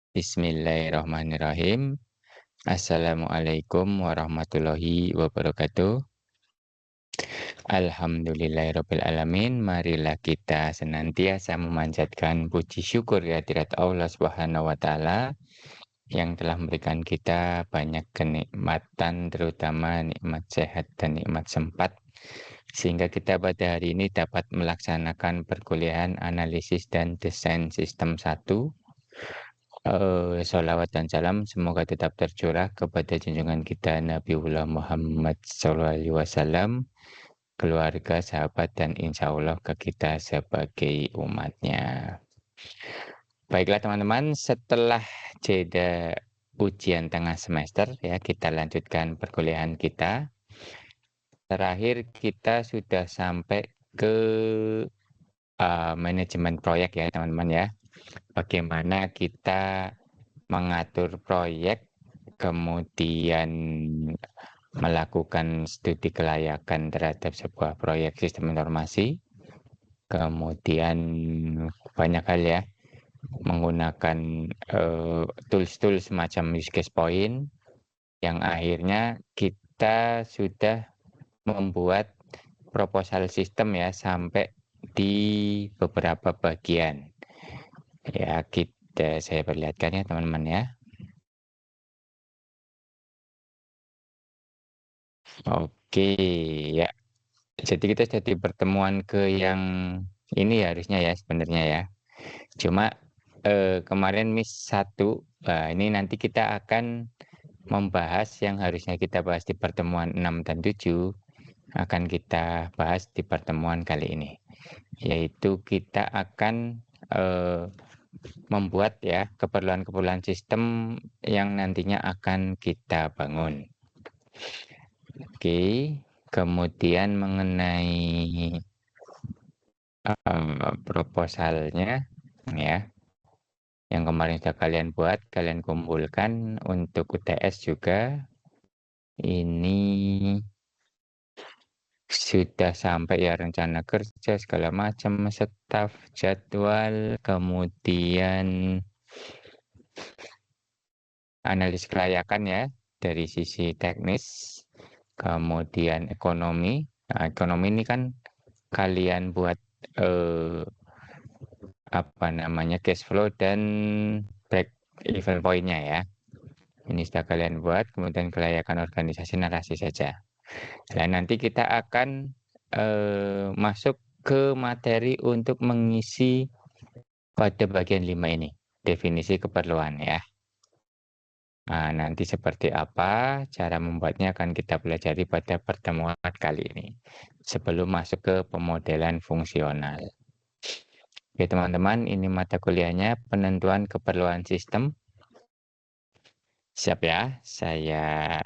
Bismillahirrahmanirrahim. Assalamualaikum warahmatullahi wabarakatuh. Alhamdulillahirabbil alamin. Marilah kita senantiasa memanjatkan puji syukur kehadirat Allah Subhanahu wa taala yang telah memberikan kita banyak kenikmatan, terutama nikmat sehat dan nikmat sempat, sehingga kita pada hari ini dapat melaksanakan perkuliahan analisis dan desain sistem 1. Sholawat dan salam semoga tetap tercurah kepada junjungan kita Nabiullah Muhammad SAW, keluarga, sahabat, dan insya Allah ke kita sebagai umatnya. Baiklah teman-teman, setelah jeda ujian tengah semester ya, kita lanjutkan perkuliahan kita. Terakhir kita sudah sampai ke manajemen proyek ya teman-teman ya. Bagaimana kita mengatur proyek, kemudian melakukan studi kelayakan terhadap sebuah proyek sistem informasi, kemudian banyak hal ya, menggunakan tools-tools semacam use case point, yang akhirnya kita sudah membuat proposal sistem ya sampai di beberapa bagian. Ya, saya perlihatkan ya teman-teman ya. Oke, ya. Jadi kita jadi pertemuan ke yang ini ya harusnya ya sebenarnya ya. Cuma kemarin miss satu. Nah, ini nanti kita akan membahas yang harusnya kita bahas di pertemuan 6 dan 7 akan kita bahas di pertemuan kali ini. Yaitu kita akan membuat ya keperluan-keperluan sistem yang nantinya akan kita bangun. Oke, kemudian mengenai proposalnya ya, yang kemarin sudah kalian buat, kalian kumpulkan untuk UTS juga. Ini sudah sampai ya rencana kerja segala macam, staf, jadwal, kemudian analis kelayakan ya dari sisi teknis, kemudian ekonomi. Nah, ekonomi ini kan kalian buat cash flow dan break even point-nya ya. Ini sudah kalian buat, kemudian kelayakan organisasi narasi saja. Dan nanti kita akan masuk ke materi untuk mengisi pada bagian 5 ini, definisi keperluan ya. Nah, nanti seperti apa cara membuatnya akan kita pelajari pada pertemuan kali ini, sebelum masuk ke pemodelan fungsional. Oke teman-teman, ini mata kuliahnya penentuan keperluan sistem. Siap ya, saya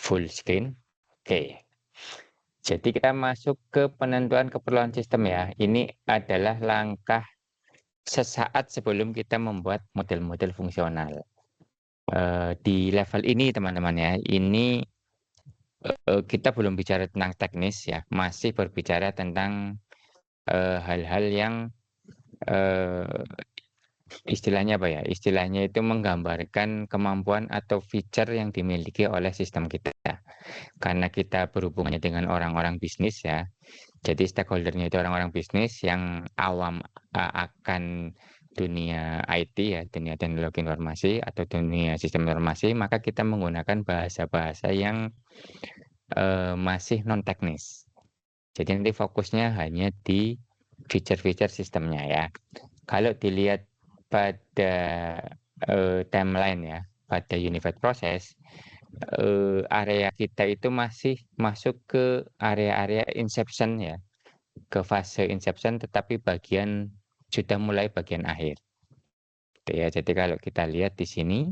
full screen. Oke. Jadi kita masuk ke penentuan keperluan sistem ya. Ini adalah langkah sesaat sebelum kita membuat model-model fungsional. Di level ini teman-teman ya, ini kita belum bicara tentang teknis ya, masih berbicara tentang hal-hal yang istilahnya apa ya? Istilahnya itu menggambarkan kemampuan atau feature yang dimiliki oleh sistem kita. Karena kita berhubungannya dengan orang-orang bisnis ya. Jadi stakeholder-nya itu orang-orang bisnis yang awam akan dunia IT ya, dunia teknologi informasi atau dunia sistem informasi, maka kita menggunakan bahasa-bahasa yang masih non teknis. Jadi nanti fokusnya hanya di feature-feature sistemnya ya. Kalau dilihat pada timeline ya, pada unified process, area kita itu masih masuk ke area-area inception ya, ke fase inception, tetapi sudah mulai bagian akhir. Gitu ya. Jadi kalau kita lihat di sini,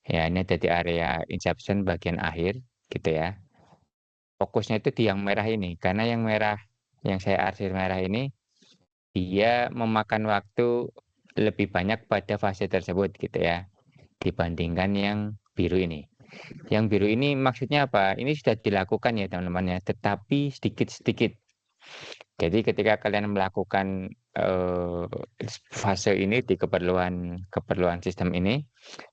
ya ini ada di area inception bagian akhir, gitu ya. Fokusnya itu di yang merah ini, karena yang merah, yang saya arsir merah ini, dia memakan waktu lebih banyak pada fase tersebut gitu ya, dibandingkan yang biru ini. Yang biru ini maksudnya apa? Ini sudah dilakukan ya teman-teman ya, tetapi sedikit-sedikit. Jadi ketika kalian melakukan fase ini di keperluan sistem ini,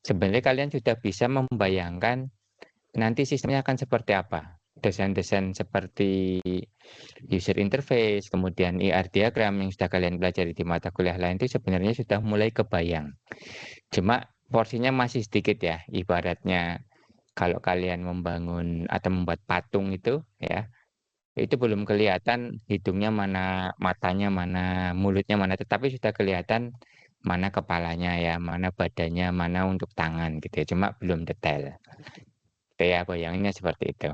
sebenarnya kalian sudah bisa membayangkan nanti sistemnya akan seperti apa. Desain-desain seperti user interface, kemudian IR diagram yang sudah kalian pelajari di mata kuliah lain itu sebenarnya sudah mulai kebayang. Cuma porsinya masih sedikit ya, ibaratnya kalau kalian membangun atau membuat patung itu ya, itu belum kelihatan hidungnya mana, matanya mana, mulutnya mana, tetapi sudah kelihatan mana kepalanya ya, mana badannya, mana untuk tangan gitu ya, cuma belum detail. Itu ya, bayanginnya seperti itu.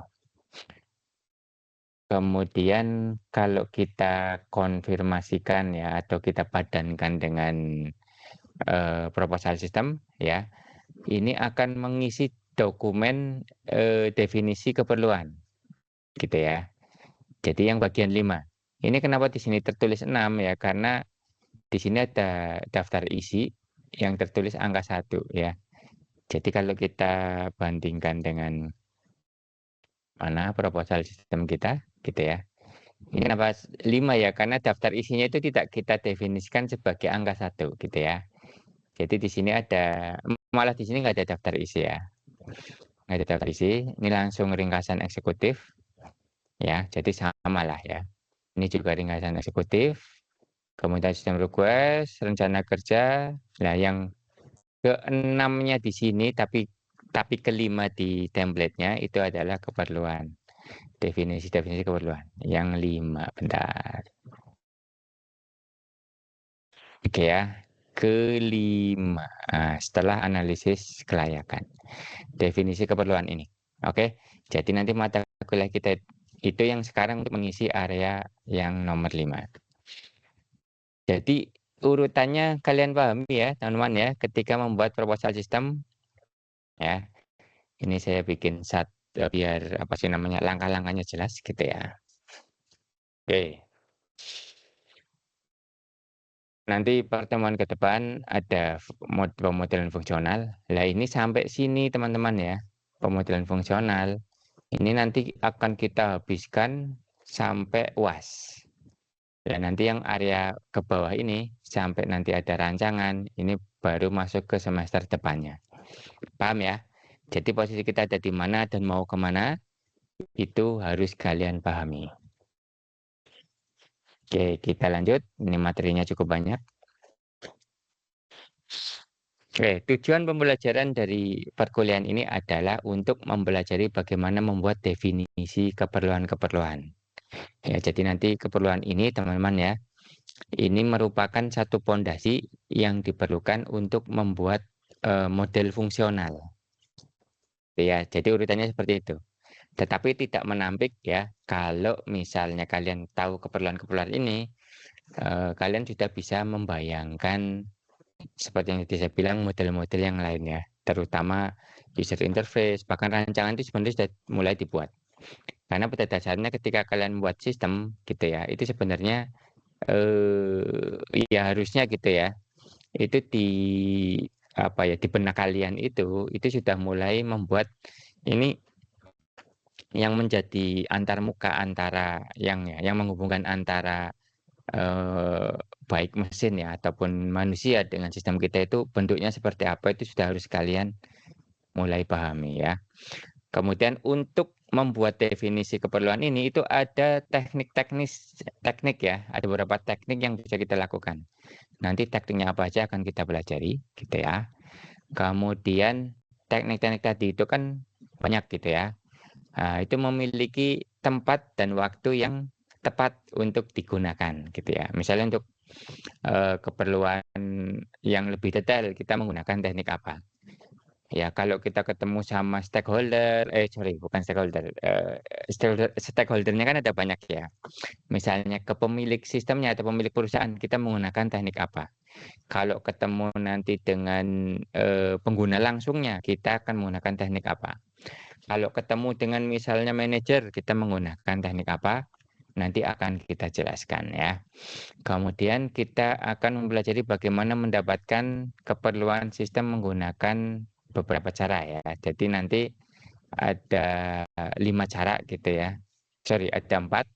Kemudian kalau kita konfirmasikan ya atau kita padankan dengan proposal system ya, ini akan mengisi dokumen definisi keperluan gitu ya. Jadi yang bagian 5. Ini kenapa di sini tertulis 6 ya, karena di sini ada daftar isi yang tertulis angka 1 ya. Jadi kalau kita bandingkan dengan mana proposal sistem kita gitu ya. Ini kenapa 5 ya, karena daftar isinya itu tidak kita definisikan sebagai angka 1 gitu ya. Jadi di sini ada, malah di sini nggak ada daftar isi ya. Nggak ada daftar isi, ini langsung ringkasan eksekutif ya, jadi sama lah ya. Ini juga ringkasan eksekutif, kemudian sistem request, rencana kerja. Nah, yang keenamnya di sini tapi kelima di template-nya itu adalah keperluan. Definisi keperluan. Yang 5, bentar. Oke ya, kelima. Nah, setelah analisis kelayakan. Definisi keperluan ini. Oke, jadi nanti mata kuliah kita itu yang sekarang untuk mengisi area yang nomor 5. Jadi urutannya kalian pahami ya teman-teman ya, ketika membuat proposal sistem ya. Ini saya bikin biar apa sih namanya, langkah-langkahnya jelas gitu ya. Oke. Nanti pertemuan ke depan ada pemodelan fungsional. Lah ini sampai sini teman-teman ya, pemodelan fungsional. Ini nanti akan kita habiskan sampai UAS. Dan nanti yang area ke bawah ini sampai nanti ada rancangan, ini baru masuk ke semester depannya. Paham ya? Jadi posisi kita ada di mana dan mau kemana, itu harus kalian pahami. Oke, kita lanjut. Ini materinya cukup banyak. Oke, tujuan pembelajaran dari perkuliahan ini adalah untuk mempelajari bagaimana membuat definisi keperluan-keperluan. Ya, jadi nanti keperluan ini teman-teman ya, ini merupakan satu pondasi yang diperlukan untuk membuat model fungsional. Ya, jadi urutannya seperti itu. Tetapi tidak menampik ya, kalau misalnya kalian tahu keperluan-keperluan ini, kalian sudah bisa membayangkan seperti yang tadi saya bilang model-model yang lainnya, terutama user interface, bahkan rancangan itu sebenarnya sudah mulai dibuat. Karena pada dasarnya ketika kalian membuat sistem gitu ya, itu sebenarnya ya harusnya gitu ya, itu di apa ya, di benak kalian itu sudah mulai membuat ini yang menjadi antarmuka antara yang menghubungkan antara baik mesin ya ataupun manusia dengan sistem kita itu bentuknya seperti apa, itu sudah harus kalian mulai pahami ya. Kemudian untuk membuat definisi keperluan ini itu ada teknik ya, ada beberapa teknik yang bisa kita lakukan. Nanti tekniknya apa aja akan kita pelajari gitu ya. Kemudian teknik-teknik tadi itu kan banyak gitu ya. Nah, itu memiliki tempat dan waktu yang tepat untuk digunakan gitu ya. Misalnya untuk keperluan yang lebih detail kita menggunakan teknik apa. Ya, kalau kita ketemu sama stakeholder, bukan stakeholder, stakeholdernya kan ada banyak ya. Misalnya ke pemilik sistemnya atau pemilik perusahaan, kita menggunakan teknik apa. Kalau ketemu nanti dengan pengguna langsungnya, kita akan menggunakan teknik apa. Kalau ketemu dengan misalnya manajer, kita menggunakan teknik apa, nanti akan kita jelaskan ya. Kemudian kita akan mempelajari bagaimana mendapatkan keperluan sistem menggunakan beberapa cara ya. Jadi nanti ada 5 cara gitu ya. Sorry, ada 4.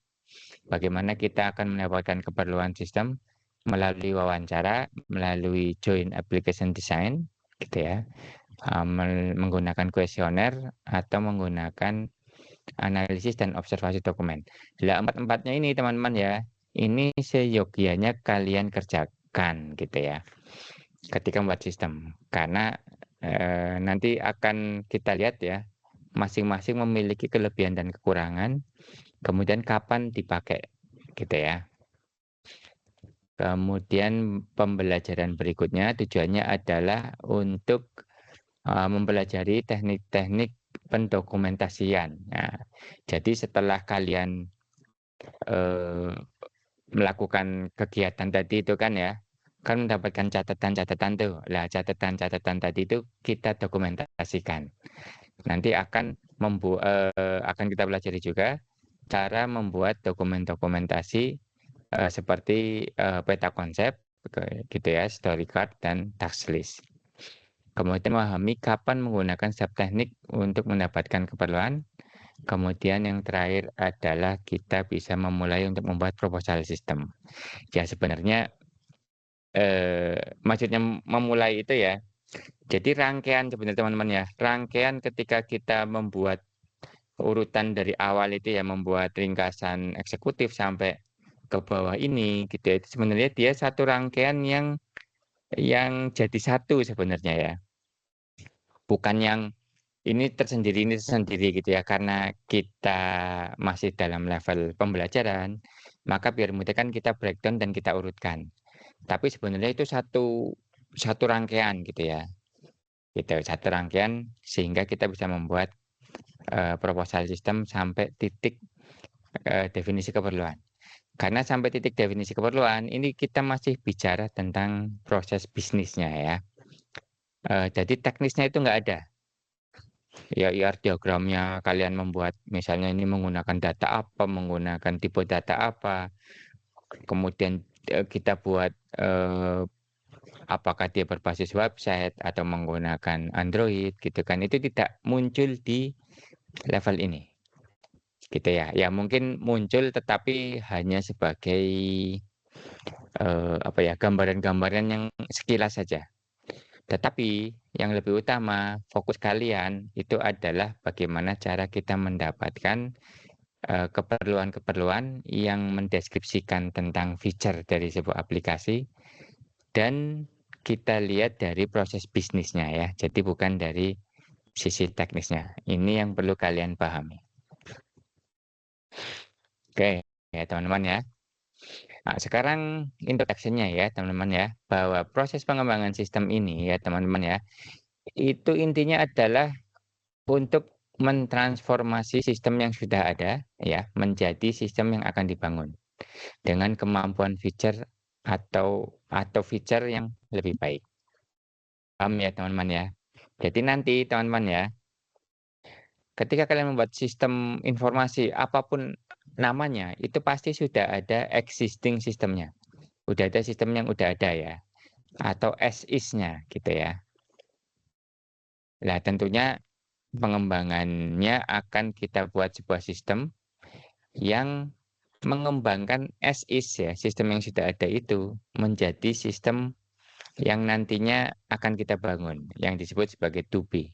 Bagaimana kita akan mendapatkan keperluan sistem melalui wawancara, melalui joint application design, gitu ya, menggunakan kuesioner atau menggunakan analisis dan observasi dokumen. Lah empat-empatnya ini teman-teman ya, ini seyogianya kalian kerjakan gitu ya, ketika membuat sistem. Karena nanti akan kita lihat ya, masing-masing memiliki kelebihan dan kekurangan, kemudian kapan dipakai gitu ya. Kemudian pembelajaran berikutnya tujuannya adalah untuk mempelajari teknik-teknik pendokumentasian. Nah, jadi setelah kalian melakukan kegiatan tadi itu kan ya, kan mendapatkan catatan-catatan tuh. Lah catatan-catatan tadi itu kita dokumentasikan. Nanti akan kita pelajari juga cara membuat dokumentasi seperti peta konsep gitu ya, story card dan task list. Kemudian memahami kapan menggunakan sub teknik untuk mendapatkan keperluan. Kemudian yang terakhir adalah kita bisa memulai untuk membuat proposal sistem. Ya sebenarnya maksudnya memulai itu ya. Jadi rangkaian sebenarnya teman-teman ya. Rangkaian ketika kita membuat urutan dari awal itu ya, membuat ringkasan eksekutif sampai ke bawah ini gitu ya. Itu sebenarnya dia satu rangkaian yang jadi satu sebenarnya ya. Bukan yang ini tersendiri gitu ya, karena kita masih dalam level pembelajaran, maka biar mudah kan kita breakdown dan kita urutkan. Tapi sebenarnya itu satu rangkaian gitu ya, gitu, satu rangkaian sehingga kita bisa membuat proposal sistem sampai titik definisi keperluan. Karena sampai titik definisi keperluan, ini kita masih bicara tentang proses bisnisnya ya. Jadi teknisnya itu nggak ada. Ya IR diagramnya kalian membuat misalnya ini menggunakan data apa, menggunakan tipe data apa, kemudian kita buat apakah dia berbasis website atau menggunakan Android gitu kan, itu tidak muncul di level ini gitu ya. Ya mungkin muncul tetapi hanya sebagai apa ya, gambaran-gambaran yang sekilas saja. Tetapi yang lebih utama fokus kalian itu adalah bagaimana cara kita mendapatkan keperluan-keperluan yang mendeskripsikan tentang feature dari sebuah aplikasi dan kita lihat dari proses bisnisnya ya. Jadi bukan dari sisi teknisnya. Ini yang perlu kalian pahami. Oke, ya teman-teman ya. Nah, sekarang introduction-nya ya teman-teman ya, bahwa proses pengembangan sistem ini ya teman-teman ya, itu intinya adalah untuk mentransformasi sistem yang sudah ada ya menjadi sistem yang akan dibangun dengan kemampuan feature atau feature yang lebih baik. Paham ya teman-teman ya? Jadi nanti teman-teman ya, ketika kalian membuat sistem informasi apapun namanya, itu pasti sudah ada existing sistemnya. Udah ada sistem yang udah ada ya, atau as is-nya gitu ya. Nah, tentunya pengembangannya akan kita buat sebuah sistem yang mengembangkan as is ya, sistem yang sudah ada itu menjadi sistem yang nantinya akan kita bangun, yang disebut sebagai to be.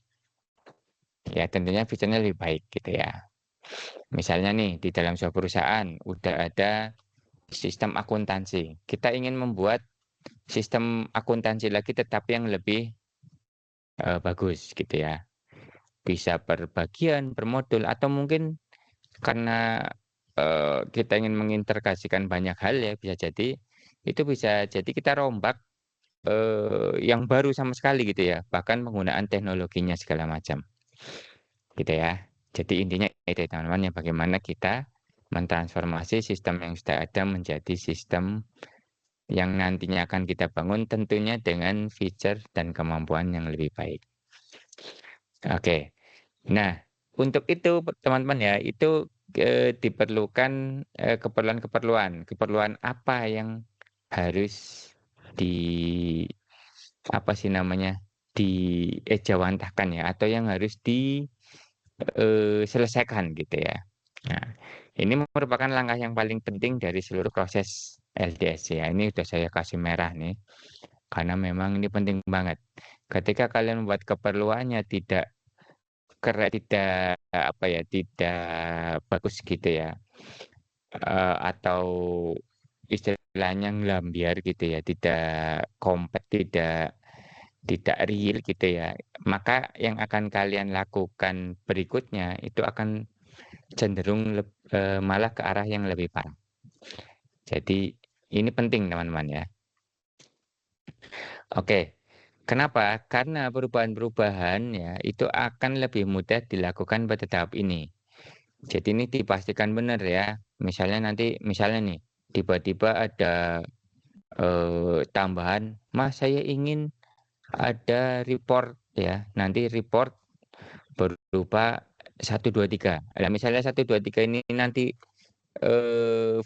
Ya, tentunya fiturnya lebih baik gitu ya. Misalnya nih, di dalam sebuah perusahaan udah ada sistem akuntansi. Kita ingin membuat sistem akuntansi lagi tetapi yang lebih bagus gitu ya. Bisa per bagian, per modul, atau mungkin karena kita ingin mengintegrasikan banyak hal ya, bisa jadi itu bisa jadi kita rombak yang baru sama sekali gitu ya, bahkan penggunaan teknologinya segala macam gitu ya. Jadi intinya itu teman-teman ya, bagaimana kita mentransformasi sistem yang sudah ada menjadi sistem yang nantinya akan kita bangun tentunya dengan feature dan kemampuan yang lebih baik. Oke. Nah, untuk itu teman-teman ya, itu diperlukan keperluan-keperluan. Keperluan apa yang harus di apa sih namanya? Diejawantahkan ya, atau yang harus diselesaikan gitu ya. Nah, Ini merupakan langkah yang paling penting dari seluruh proses LDS ya. Ini udah saya kasih merah nih, karena memang ini penting banget. Ketika kalian membuat keperluannya tidak apa ya, tidak bagus gitu ya, atau istilahnya nglambiar gitu ya, tidak kompak, tidak real gitu ya, maka yang akan kalian lakukan berikutnya itu akan cenderung malah ke arah yang lebih parah. Jadi ini penting teman-teman ya. Oke, kenapa? Karena perubahan-perubahan ya itu akan lebih mudah dilakukan pada tahap ini. Jadi ini dipastikan benar ya. Misalnya nih, tiba-tiba ada tambahan, Mas saya ingin ada report ya. Nanti report berupa 1, 2, 3. Nah, misalnya 1, 2, 3 ini nanti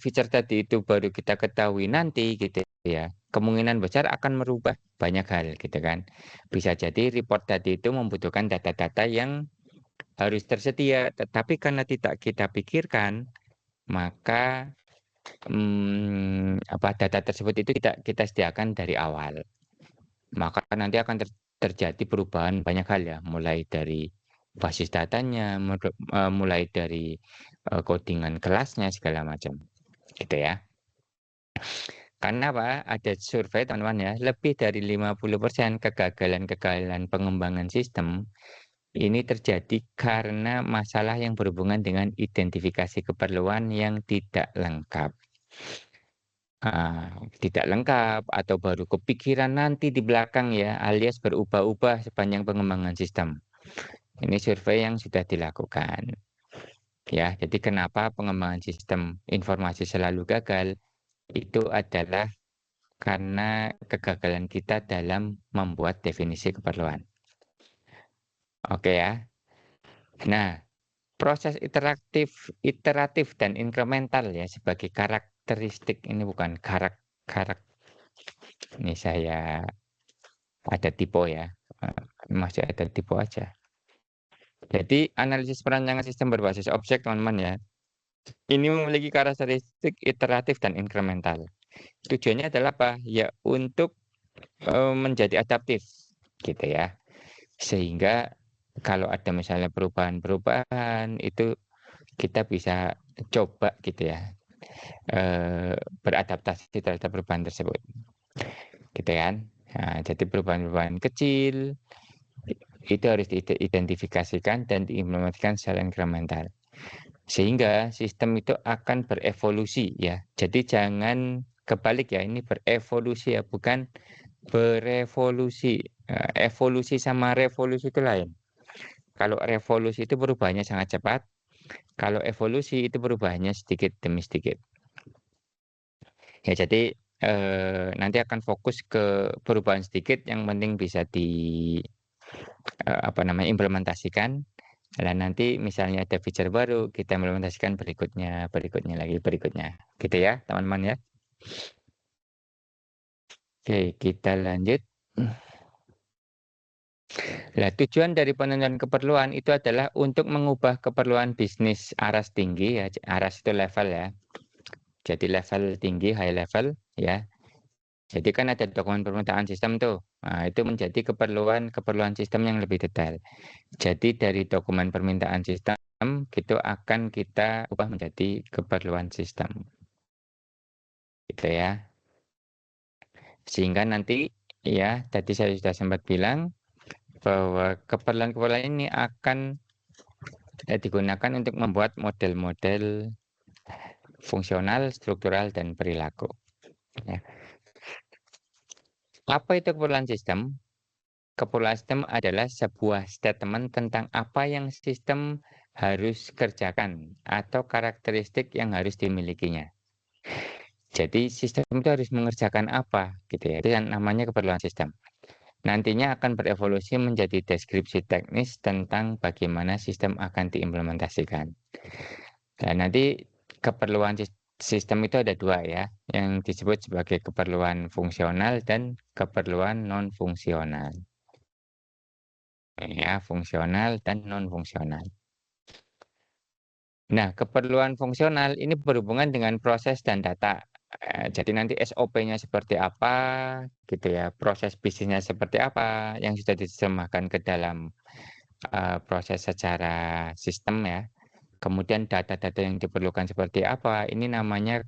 feature tadi itu baru kita ketahui nanti gitu ya. Kemungkinan besar akan merubah banyak hal gitu kan. Bisa jadi report tadi itu membutuhkan data-data yang harus tersedia, tetapi karena tidak kita pikirkan, maka data tersebut itu tidak kita sediakan dari awal. Maka nanti akan terjadi perubahan banyak hal ya, mulai dari basis datanya, mulai dari codingan kelasnya segala macam, gitu ya. Karena apa? Ada survei teman-teman ya, lebih dari 50% kegagalan-kegagalan pengembangan sistem ini terjadi karena masalah yang berhubungan dengan identifikasi keperluan yang tidak lengkap. Tidak lengkap atau baru kepikiran nanti di belakang ya, alias berubah-ubah sepanjang pengembangan sistem. Ini survei yang sudah dilakukan. Ya, jadi kenapa pengembangan sistem informasi selalu gagal? Itu adalah karena kegagalan kita dalam membuat definisi keperluan. Oke ya. Nah, proses iteratif dan inkremental ya sebagai karakteristik, ini bukan karak. Ini saya ada tipe ya. Masih ada tipe aja. Jadi analisis perancangan sistem berbasis objek teman-teman ya. Ini memiliki karakteristik iteratif dan inkremental. Tujuannya adalah apa? Ya untuk menjadi adaptif gitu ya. Sehingga kalau ada misalnya perubahan-perubahan itu kita bisa coba gitu ya, beradaptasi terhadap perubahan tersebut, gitu kan. Nah, jadi perubahan-perubahan kecil itu harus diidentifikasikan dan diimplementasikan secara inkremental. Sehingga sistem itu akan berevolusi ya. Jadi jangan kebalik ya, ini berevolusi ya, bukan berevolusi. Evolusi sama revolusi itu lain. Kalau revolusi itu perubahannya sangat cepat, kalau evolusi itu perubahannya sedikit demi sedikit. Ya jadi nanti akan fokus ke perubahan sedikit, yang penting bisa implementasikan. Dan nanti misalnya ada feature baru, kita implementasikan berikutnya. Gitu ya, teman-teman ya. Oke, kita lanjut. Nah, tujuan dari penentuan keperluan itu adalah untuk mengubah keperluan bisnis aras tinggi ya. Aras itu level ya. Jadi level tinggi, high level ya. Jadi kan ada dokumen permintaan sistem tuh. Nah, itu menjadi keperluan sistem yang lebih detail. Jadi dari dokumen permintaan sistem gitu akan kita ubah menjadi keperluan sistem. Gitu ya. Sehingga nanti ya, tadi saya sudah sempat bilang bahwa keperluan-keperluan ini akan digunakan untuk membuat model-model fungsional, struktural, dan perilaku. Ya. Apa itu keperluan sistem? Keperluan sistem adalah sebuah statement tentang apa yang sistem harus kerjakan atau karakteristik yang harus dimilikinya. Jadi sistem itu harus mengerjakan apa gitu ya. Itu yang namanya keperluan sistem. Nantinya akan berevolusi menjadi deskripsi teknis tentang bagaimana sistem akan diimplementasikan. Dan nanti keperluan sistem itu ada dua ya, yang disebut sebagai keperluan fungsional dan keperluan non-fungsional. Ya, fungsional dan non-fungsional. Nah, keperluan fungsional ini berhubungan dengan proses dan data. Jadi nanti SOP-nya seperti apa, gitu ya, proses bisnisnya seperti apa, yang sudah diterjemahkan ke dalam proses secara sistem ya. Kemudian data-data yang diperlukan seperti apa, ini namanya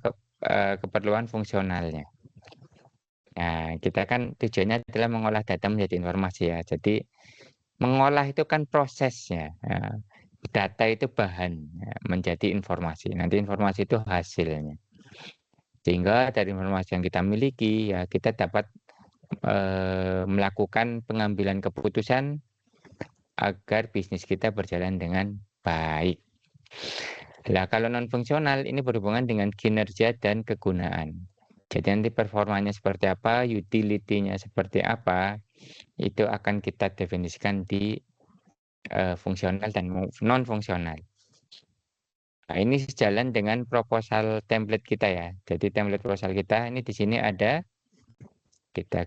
keperluan fungsionalnya. Nah, kita kan tujuannya adalah mengolah data menjadi informasi ya. Jadi mengolah itu kan prosesnya. Ya. Data itu bahan ya, menjadi informasi. Nanti informasi itu hasilnya. Sehingga dari informasi yang kita miliki ya kita dapat melakukan pengambilan keputusan agar bisnis kita berjalan dengan baik. Nah, kalau non fungsional ini berhubungan dengan kinerja dan kegunaan. Jadi nanti performanya seperti apa, utility-nya seperti apa, itu akan kita definisikan di fungsional dan non fungsional. Nah, ini sejalan dengan proposal template kita ya. Jadi template proposal kita ini di sini ada, kita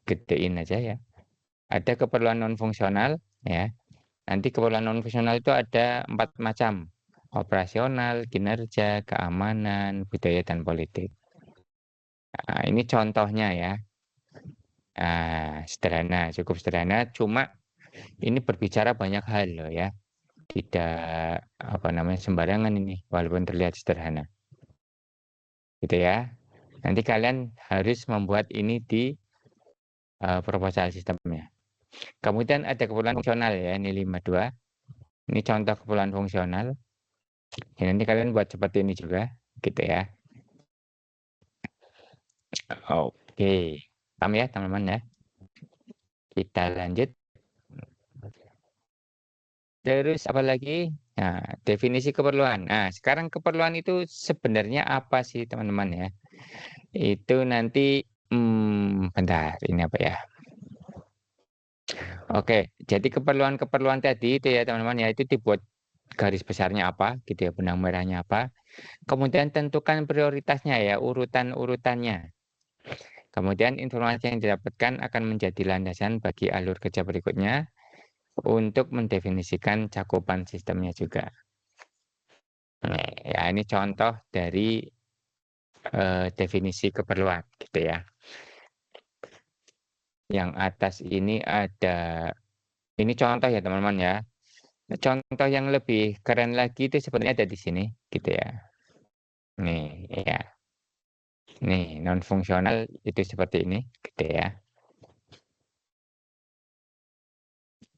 gedein aja ya. Ada keperluan non fungsional ya. Nanti keperluan non fungsional itu ada 4 macam. Operasional, kinerja, keamanan, budaya dan politik. Nah, ini contohnya ya. Nah, sederhana, cukup sederhana. Cuma ini berbicara banyak hal loh ya. Tidak apa namanya sembarangan ini, walaupun terlihat sederhana. Gitu ya. Nanti kalian harus membuat ini di proposal sistemnya. Kemudian ada keperluan fungsional ya, ini 52. Ini contoh keperluan fungsional. Ya, nanti kalian buat seperti ini juga, gitu ya. Oke, paham ya teman-teman ya. Kita lanjut. Terus apa lagi? Nah, definisi keperluan. Nah, sekarang keperluan itu sebenarnya apa sih teman-teman ya? Itu nanti, bentar, ini apa ya? Oke, jadi keperluan-keperluan tadi itu ya teman-teman ya, itu dibuat garis besarnya apa, gitu ya, benang merahnya apa. Kemudian tentukan prioritasnya ya, urutan-urutannya. Kemudian informasi yang didapatkan akan menjadi landasan bagi alur kerja berikutnya untuk mendefinisikan cakupan sistemnya juga. Nah, ya ini contoh dari definisi keperluan gitu ya. Yang atas ini ada, ini contoh ya teman-teman ya. Contoh yang lebih keren lagi itu sebenarnya ada di sini gitu ya. Nih ya. Nih non fungsional itu seperti ini gitu ya.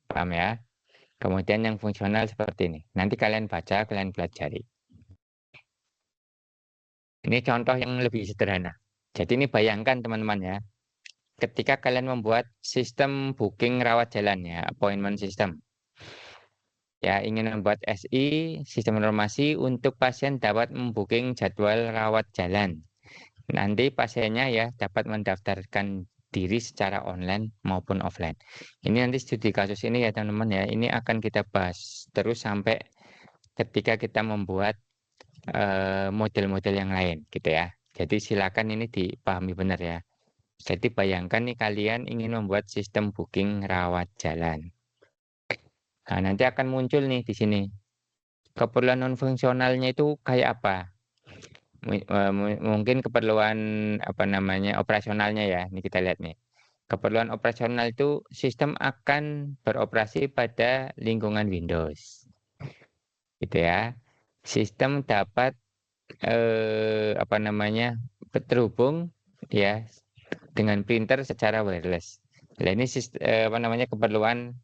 Paham ya? Kemudian yang fungsional seperti ini. Nanti kalian baca, kalian pelajari. Ini contoh yang lebih sederhana. Jadi ini bayangkan teman-teman ya. Ketika kalian membuat sistem booking rawat jalan ya, appointment system. Ya, ingin membuat SI, sistem informasi untuk pasien dapat membooking jadwal rawat jalan. Nanti pasiennya ya dapat mendaftarkan diri secara online maupun offline. Ini nanti studi kasus ini ya teman-teman ya, ini akan kita bahas terus sampai ketika kita membuat model-model yang lain gitu ya. Jadi silakan ini dipahami benar ya. Jadi bayangkan nih kalian ingin membuat sistem booking rawat jalan. Nah, nanti akan muncul nih di sini. Keperluan non fungsionalnya itu kayak apa? Mungkin keperluan apa namanya operasionalnya ya. Ini kita lihat nih. Keperluan operasional itu sistem akan beroperasi pada lingkungan Windows. Gitu ya. Sistem dapat apa namanya terhubung ya dengan printer secara wireless. Nah, ini apa namanya keperluan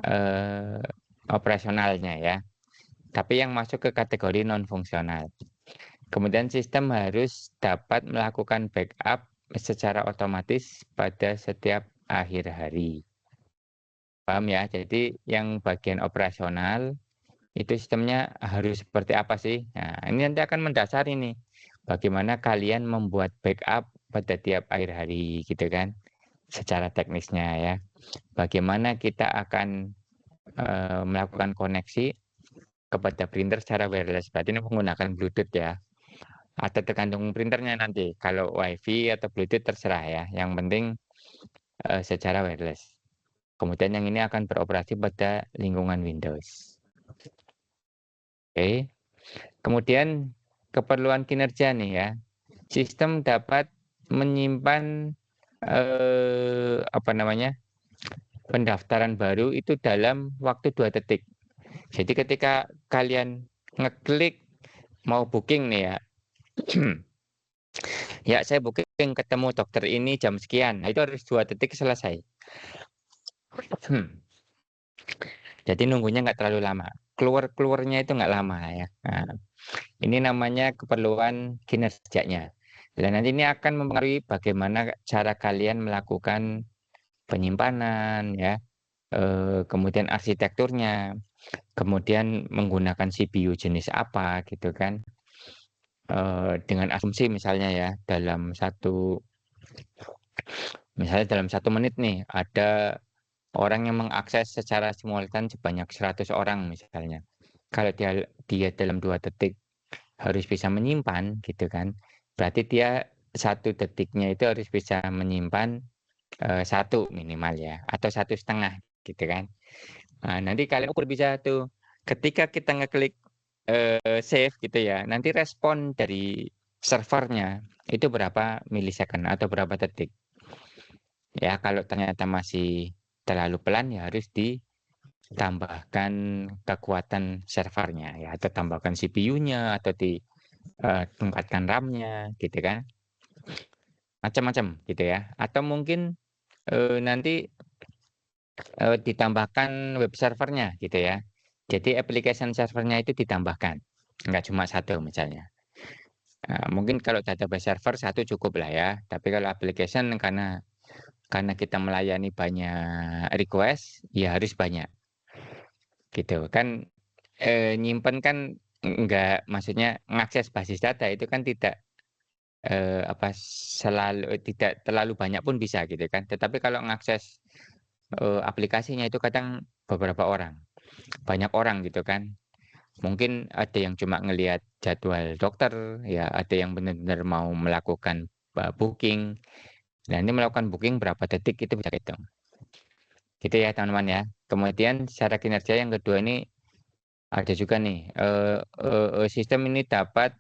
eh, operasionalnya ya. Tapi yang masuk ke kategori non fungsional. Kemudian sistem harus dapat melakukan backup secara otomatis pada setiap akhir hari. Paham ya? Jadi yang bagian operasional itu sistemnya harus seperti apa sih? Nah, ini nanti akan mendasar ini. Bagaimana kalian membuat backup pada tiap akhir hari gitu kan? Secara teknisnya ya. Bagaimana kita akan melakukan koneksi kepada printer secara wireless. Berarti ini menggunakan Bluetooth ya. Atau tergantung printernya nanti. Kalau WiFi atau Bluetooth terserah ya. Yang penting secara wireless. Kemudian yang ini akan beroperasi pada lingkungan Windows. Oke. Kemudian keperluan kinerja nih ya. Sistem dapat menyimpan apa namanya? Pendaftaran baru itu dalam waktu 2 detik. Jadi ketika kalian ngeklik mau booking nih ya. Ya, saya booking ketemu dokter ini jam sekian. Nah, itu harus 2 detik selesai. Jadi nunggunya nggak terlalu lama. Keluarnya itu nggak lama ya. Nah, ini namanya keperluan kinerjanya. Dan nanti ini akan mempengaruhi bagaimana cara kalian melakukan penyimpanan ya, kemudian arsitekturnya, kemudian menggunakan CPU jenis apa gitu kan. Dengan asumsi misalnya ya, misalnya dalam 1 menit nih ada orang yang mengakses secara simultan sebanyak 100 orang misalnya. Kalau dia dalam 2 detik harus bisa menyimpan gitu kan. Berarti dia 1 detiknya itu harus bisa menyimpan 1 minimal ya, atau 1,5 gitu kan. Nah, nanti kalian ukur bisa tuh. Ketika kita ngeklik save gitu ya, nanti respon dari servernya itu berapa milisecond atau berapa detik. Ya, kalau ternyata masih terlalu pelan ya harus ditambahkan kekuatan servernya ya, atau tambahkan CPU-nya atau tingkatkan RAM-nya gitu kan. Macam-macam gitu ya. Atau mungkin nanti ditambahkan web servernya gitu ya. Jadi application servernya itu ditambahkan, nggak cuma 1 misalnya. Mungkin kalau database server 1 cukup lah ya, tapi kalau application karena kita melayani banyak request, ya harus banyak gitu kan. Nyimpen kan maksudnya ngakses basis data itu kan tidak terlalu banyak pun bisa gitu kan. Tetapi kalau ngakses aplikasinya itu kadang beberapa orang, banyak orang gitu kan. Mungkin ada yang cuma ngelihat jadwal dokter, ya ada yang benar-benar mau melakukan booking. Nah, ini melakukan booking berapa detik itu bisa hitung. Gitu ya teman-teman ya. Kemudian secara kinerja yang kedua ini ada juga nih, sistem ini dapat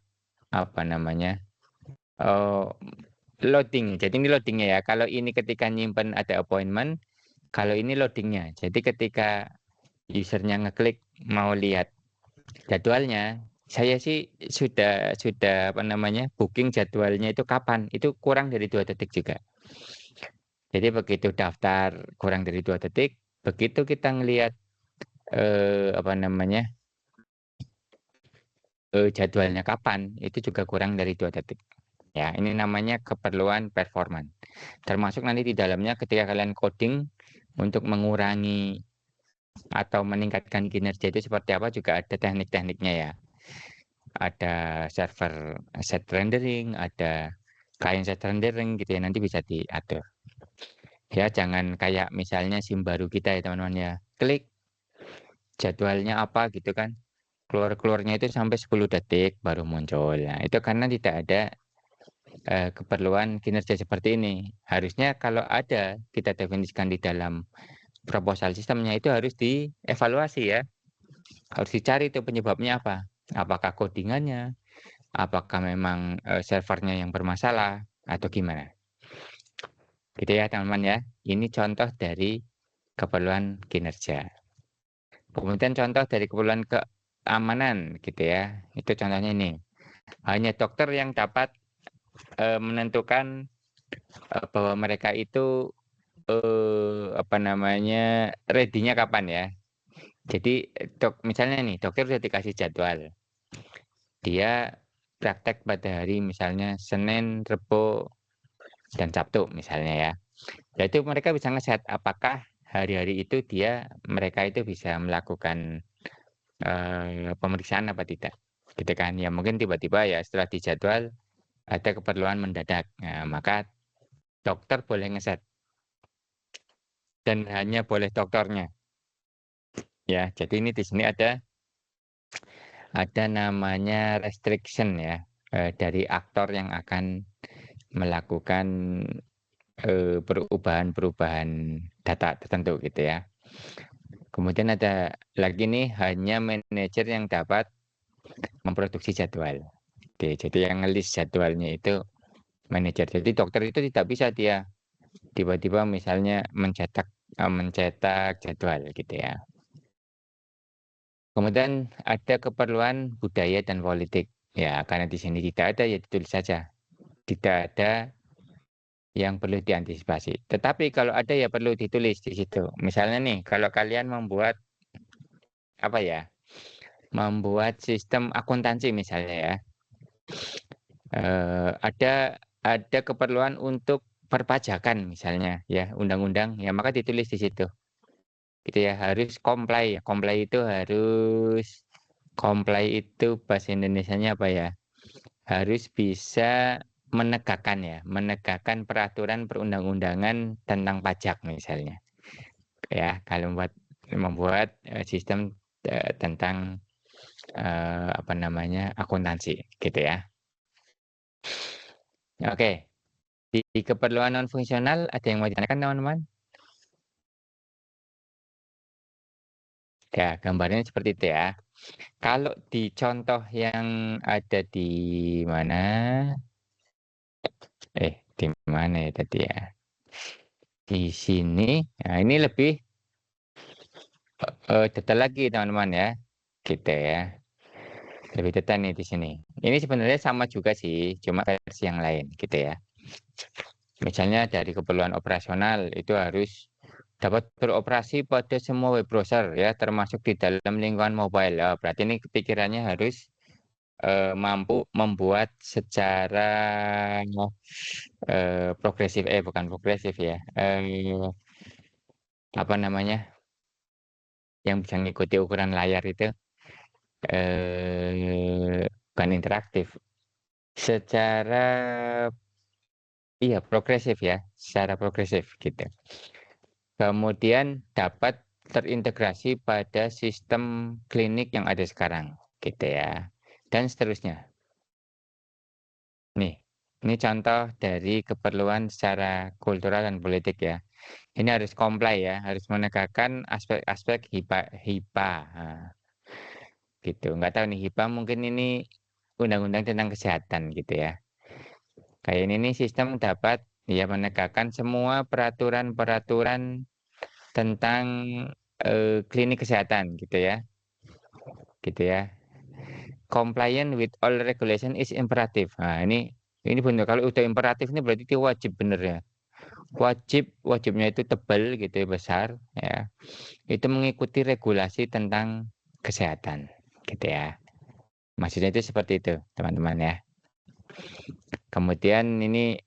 apa namanya, eee, loading. Jadi ini loadingnya ya, kalau ini ketika nyimpen ada appointment, kalau ini loadingnya. Jadi ketika usernya ngeklik mau lihat jadwalnya, saya sih sudah apa namanya, booking jadwalnya itu kapan, itu kurang dari 2 detik juga. Jadi begitu daftar kurang dari 2 detik, begitu kita ngelihat, apa namanya, jadwalnya kapan, itu juga kurang dari 2 detik. Ya, ini namanya keperluan performan. Termasuk nanti di dalamnya ketika kalian coding untuk mengurangi atau meningkatkan kinerja itu seperti apa juga ada teknik-tekniknya ya. Ada server set rendering, ada client set rendering gitu ya, nanti bisa diatur. Ya, jangan kayak misalnya SIM baru kita ya teman-teman ya, klik jadwalnya apa gitu kan, keluarnya itu sampai 10 detik baru muncul. Nah, itu karena tidak ada keperluan kinerja seperti ini. Harusnya kalau ada kita definisikan di dalam proposal sistemnya itu harus dievaluasi ya. Harus dicari itu penyebabnya apa. Apakah codingannya, apakah memang servernya yang bermasalah atau gimana. Gitu ya teman-teman ya. Ini contoh dari keperluan kinerja. Kemudian contoh dari keperluan keamanan gitu ya. Itu contohnya ini. Hanya dokter yang dapat menentukan bahwa mereka itu apa namanya, ready-nya kapan ya. Jadi misalnya nih dokter sudah dikasih jadwal, dia praktek pada hari misalnya Senin, Rebo, dan Sabtu misalnya ya. Nah itu mereka bisa ngeset apakah hari-hari itu mereka itu bisa melakukan pemeriksaan apa tidak. Gitu kan. Ya mungkin tiba-tiba ya setelah dijadwal ada keperluan mendadak. Nah, maka dokter boleh ngeset dan hanya boleh dokternya. Ya, jadi ini di sini ada namanya restriction ya, dari aktor yang akan melakukan perubahan-perubahan data tertentu gitu ya. Kemudian ada lagi nih hanya manajer yang dapat memproduksi jadwal. Oke, jadi yang ngelis jadwalnya itu manajer. Jadi dokter itu tidak bisa dia tiba-tiba misalnya mencetak jadwal gitu ya. Kemudian ada keperluan budaya dan politik. Ya, karena di sini tidak ada ya ditulis saja. Tidak ada yang perlu diantisipasi. Tetapi kalau ada ya perlu ditulis di situ. Misalnya nih, kalau kalian membuat apa ya? Membuat sistem akuntansi misalnya ya. Ada keperluan untuk perpajakan misalnya ya, undang-undang ya maka ditulis di situ. Gitu ya, harus comply ya. Comply itu bahasa Indonesianya apa ya? Harus bisa menegakkan peraturan perundang-undangan tentang pajak misalnya. Ya, kalau membuat sistem tentang apa namanya? Akuntansi gitu ya. Oke, di keperluan non fungsional ada yang mau ditanyakan teman-teman? Ya, gambarnya seperti itu ya. Kalau di contoh yang ada di mana? Di mana ya tadi ya? Di sini. Nah, ini lebih detail lagi teman-teman ya. Gitu ya. Lebih detail nih di sini. Ini sebenarnya sama juga sih, cuma versi yang lain gitu ya. Misalnya dari keperluan operasional itu harus dapat beroperasi pada semua web browser ya, termasuk di dalam lingkungan mobile. Ya, berarti ini pikirannya harus mampu membuat secara progresif, bukan progresif ya, apa namanya, yang bisa mengikuti ukuran layar itu, bukan interaktif, secara iya progresif ya, secara progresif gitu. Kemudian dapat terintegrasi pada sistem klinik yang ada sekarang gitu ya, dan seterusnya. Nih, ini contoh dari keperluan secara kultural dan politik ya. Ini harus comply ya, harus menegakkan aspek-aspek HIPA, nah, gitu. Nggak tahu nih HIPA mungkin ini undang-undang tentang kesehatan gitu ya. Kayak ini nih sistem dapat ya menegakkan semua peraturan-peraturan tentang klinik kesehatan gitu ya. Gitu ya. Compliant with all regulation is imperative. Nah, ini benar kalau udah imperatif ini berarti itu wajib bener ya. Wajibnya itu tebal gitu ya, besar ya. Itu mengikuti regulasi tentang kesehatan gitu ya. Maksudnya itu seperti itu, teman-teman ya. Kemudian ini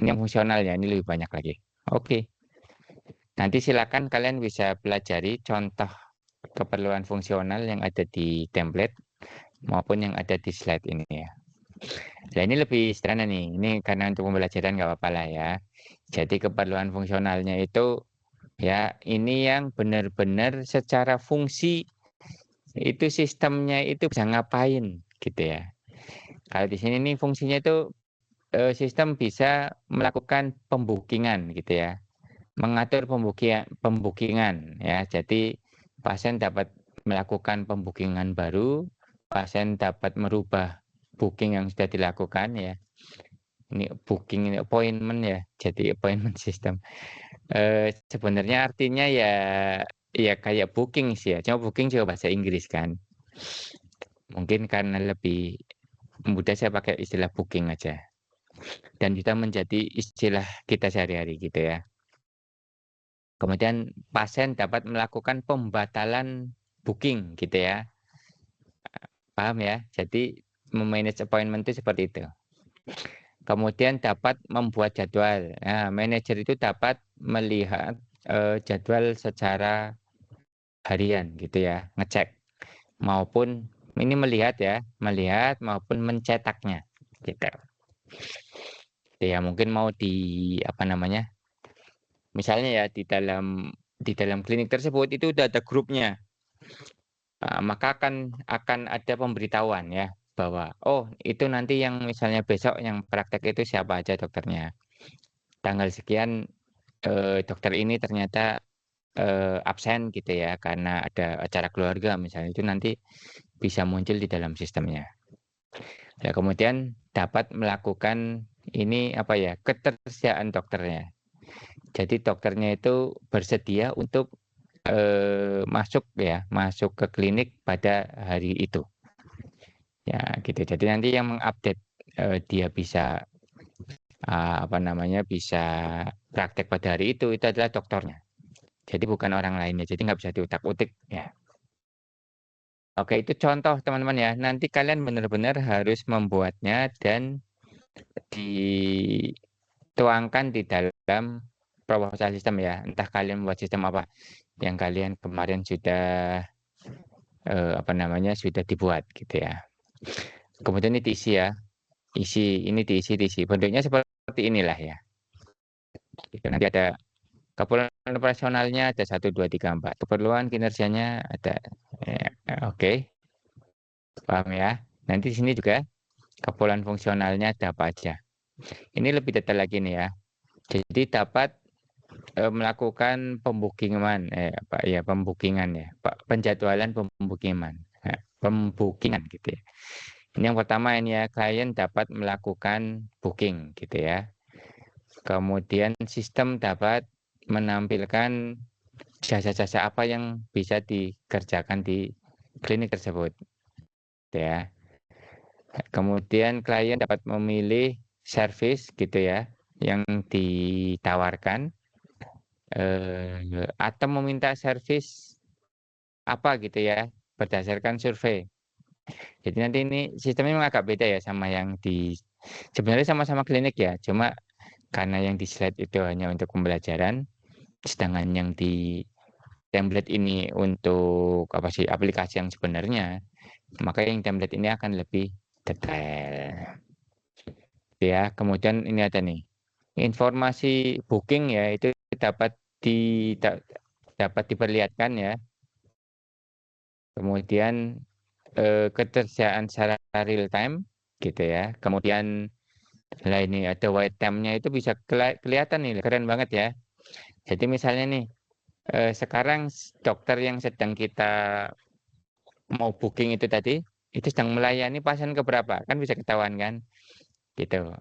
yang fungsional ya, ini lebih banyak lagi. Oke. Nanti silakan kalian bisa pelajari contoh keperluan fungsional yang ada di template maupun yang ada di slide ini ya. Nah ini lebih sederhana nih, ini karena untuk pembelajaran nggak apa-apa lah ya. Jadi keperluan fungsionalnya itu ya ini yang benar-benar secara fungsi itu sistemnya itu bisa ngapain gitu ya. Kalau di sini nih fungsinya itu sistem bisa melakukan pembukingan gitu ya. Mengatur pembukingan ya. Jadi pasien dapat melakukan pembukingan baru, pasien dapat merubah booking yang sudah dilakukan ya. Ini booking ini appointment ya. Jadi appointment system. Sebenarnya artinya ya kayak booking sih ya. Cuma booking juga bahasa Inggris kan. Mungkin karena lebih mudah saya pakai istilah booking aja. Dan kita menjadi istilah kita sehari-hari gitu ya. Kemudian pasien dapat melakukan pembatalan booking gitu ya. Paham ya? Jadi memanage appointment itu seperti itu. Kemudian dapat membuat jadwal. Nah, manajer itu dapat melihat jadwal secara harian gitu ya, ngecek maupun ini melihat maupun mencetaknya gitu. Ya mungkin mau apa namanya? Misalnya ya di dalam klinik tersebut itu udah ada grupnya. Maka akan ada pemberitahuan ya bahwa oh itu nanti yang misalnya besok yang praktek itu siapa aja dokternya. Tanggal sekian dokter ini ternyata absen gitu ya, karena ada acara keluarga misalnya, itu nanti bisa muncul di dalam sistemnya. Ya, kemudian dapat melakukan ini apa ya, ketersediaan dokternya. Jadi dokternya itu bersedia untuk masuk ya, masuk ke klinik pada hari itu. Ya, gitu. Jadi nanti yang mengupdate dia bisa apa namanya, bisa praktek pada hari itu adalah dokternya. Jadi bukan orang lainnya. Jadi nggak bisa diutak-utik ya. Oke, itu contoh teman-teman ya. Nanti kalian benar-benar harus membuatnya dan dituangkan di dalam proposal sistem ya. Entah kalian membuat sistem apa yang kalian kemarin sudah apa namanya, sudah dibuat gitu ya. Kemudian ini diisi ya. Diisi. Bentuknya seperti inilah ya. Gitu. Nanti ada keperluan operasionalnya ada 1, 2, 3, 4. Keperluan kinerjanya ada. Ya, oke, paham ya. Nanti di sini juga keperluan fungsionalnya ada apa aja. Ini lebih detail lagi nih ya. Jadi dapat melakukan pembukingan, pembukingan ya, penjadwalan pembukingan gitu ya. Ini yang pertama ini ya, klien dapat melakukan booking gitu ya. Kemudian sistem dapat menampilkan jasa-jasa apa yang bisa dikerjakan di klinik tersebut ya. Kemudian klien dapat memilih service gitu ya yang ditawarkan atau meminta service apa gitu ya berdasarkan survei. Jadi nanti ini sistemnya memang agak beda ya sama yang di sebenarnya sama-sama klinik ya, cuma karena yang di slide itu hanya untuk pembelajaran, sedangkan yang di template ini untuk apa sih aplikasi yang sebenarnya, maka yang template ini akan lebih detail. Ya, kemudian ini ada nih informasi booking ya itu dapat dapat diperlihatkan ya. Kemudian ketersediaan secara real time gitu ya. Kemudian lah ini ada white time-nya itu bisa kelihatan nih, keren banget ya. Jadi misalnya nih sekarang dokter yang sedang kita mau booking itu tadi itu sedang melayani pasien keberapa kan bisa ketahuan kan gitu.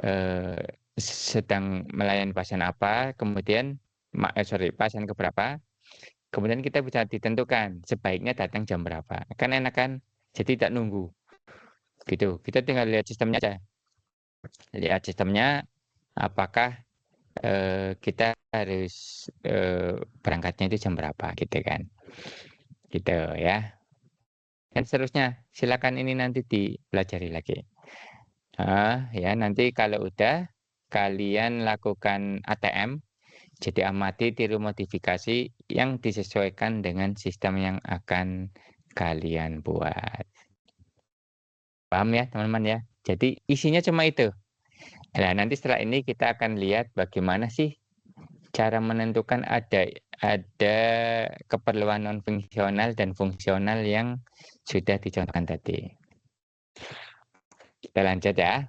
eh, Sedang melayani pasien apa, kemudian pasien keberapa, kemudian kita bisa ditentukan sebaiknya datang jam berapa. Kan enak kan? Jadi tidak nunggu gitu. Kita tinggal lihat sistemnya aja. Lihat sistemnya apakah kita harus berangkatnya itu jam berapa gitu kan. Gitu ya. Dan seterusnya silakan ini nanti dipelajari lagi. Ya nanti kalau udah kalian lakukan ATM, jadi amati tiru modifikasi yang disesuaikan dengan sistem yang akan kalian buat. Paham ya teman-teman ya? Jadi isinya cuma itu. Nah nanti setelah ini kita akan lihat bagaimana sih cara menentukan ada keperluan non fungsional dan fungsional yang sudah dicontohkan tadi. Kita lanjut ya.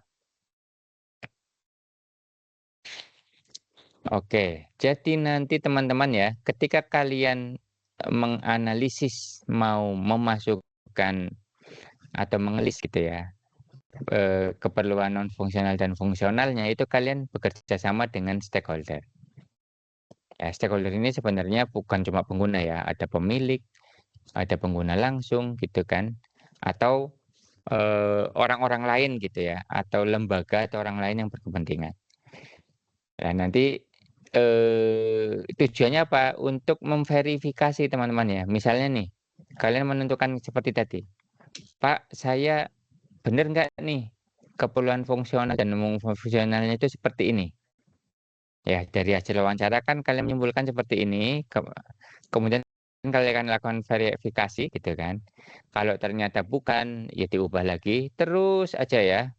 Oke, jadi nanti teman-teman ya, ketika kalian menganalisis mau memasukkan atau mengelis gitu ya, keperluan non fungsional dan fungsionalnya itu kalian bekerja sama dengan stakeholder. Ya, stakeholder ini sebenarnya bukan cuma pengguna ya, ada pemilik, ada pengguna langsung gitu kan, atau orang-orang lain gitu ya, atau lembaga atau orang lain yang berkepentingan. Nah, nanti tujuannya apa? Untuk memverifikasi teman-teman ya. Misalnya nih, kalian menentukan seperti tadi, Pak, saya benar nggak nih keperluan fungsional dan non fungsionalnya itu seperti ini? Ya, dari hasil wawancara kan kalian menyimpulkan seperti ini, kemudian kalian akan lakukan verifikasi gitu kan. Kalau ternyata bukan, ya diubah lagi, terus aja ya.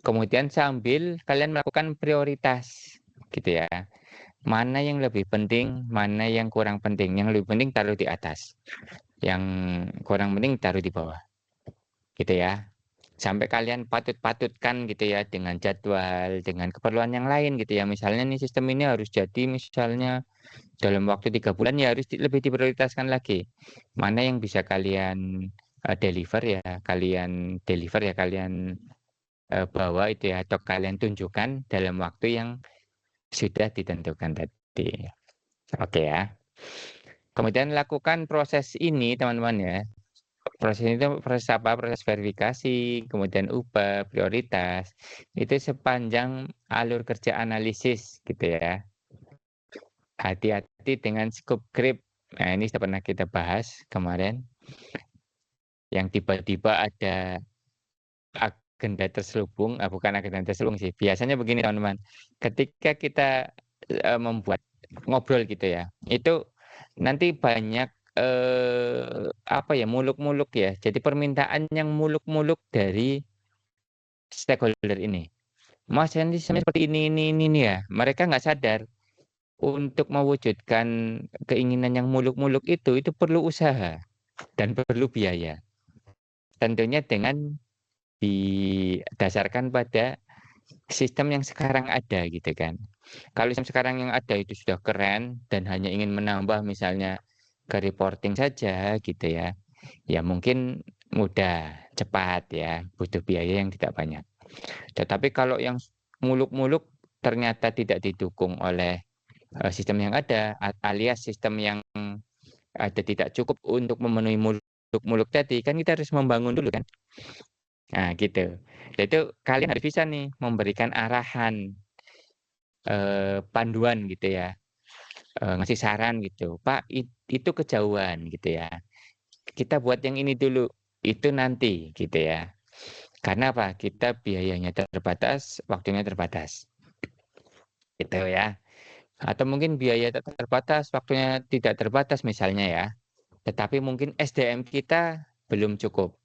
Kemudian sambil kalian melakukan prioritas gitu ya. Mana yang lebih penting, mana yang kurang penting. Yang lebih penting taruh di atas, yang kurang penting taruh di bawah gitu ya. Sampai kalian patut-patutkan gitu ya dengan jadwal, dengan keperluan yang lain gitu ya. Misalnya nih sistem ini harus jadi misalnya Dalam waktu 3 bulan ya harus lebih diprioritaskan lagi. Mana yang bisa kalian deliver ya, kalian bawa itu ya, atau kalian tunjukkan dalam waktu yang sudah ditentukan tadi. Oke ya. Kemudian lakukan proses ini teman-teman ya. Proses itu proses apa? Proses verifikasi, kemudian ubah, prioritas. Itu sepanjang alur kerja analisis gitu ya. Hati-hati dengan scope creep. Nah, ini sudah pernah kita bahas kemarin. Yang tiba-tiba ada agenda terselubung, bukan agenda terselubung sih. Biasanya begini teman-teman. Ketika kita membuat ngobrol gitu ya, itu nanti banyak muluk-muluk ya. Jadi permintaan yang muluk-muluk dari stakeholder ini. Mas ini seperti ini nih ya. Mereka nggak sadar untuk mewujudkan keinginan yang muluk-muluk itu perlu usaha dan perlu biaya. Tentunya dengan didasarkan pada sistem yang sekarang ada gitu kan. Kalau sistem sekarang yang ada itu sudah keren dan hanya ingin menambah misalnya ke reporting saja gitu ya. Ya mungkin mudah, cepat ya, butuh biaya yang tidak banyak. Tetapi kalau yang muluk-muluk ternyata tidak didukung oleh sistem yang ada alias sistem yang ada tidak cukup untuk memenuhi muluk-muluk tadi, kan kita harus membangun dulu kan. Nah gitu. Itu kalian harus bisa nih memberikan arahan, panduan gitu ya, ngasih saran gitu, "Pak itu kejauhan," gitu ya. "Kita buat yang ini dulu, itu nanti," gitu ya. Karena apa? Kita biayanya terbatas, waktunya terbatas, gitu ya. Atau mungkin biaya terbatas, waktunya tidak terbatas misalnya ya, tetapi mungkin SDM kita belum cukup,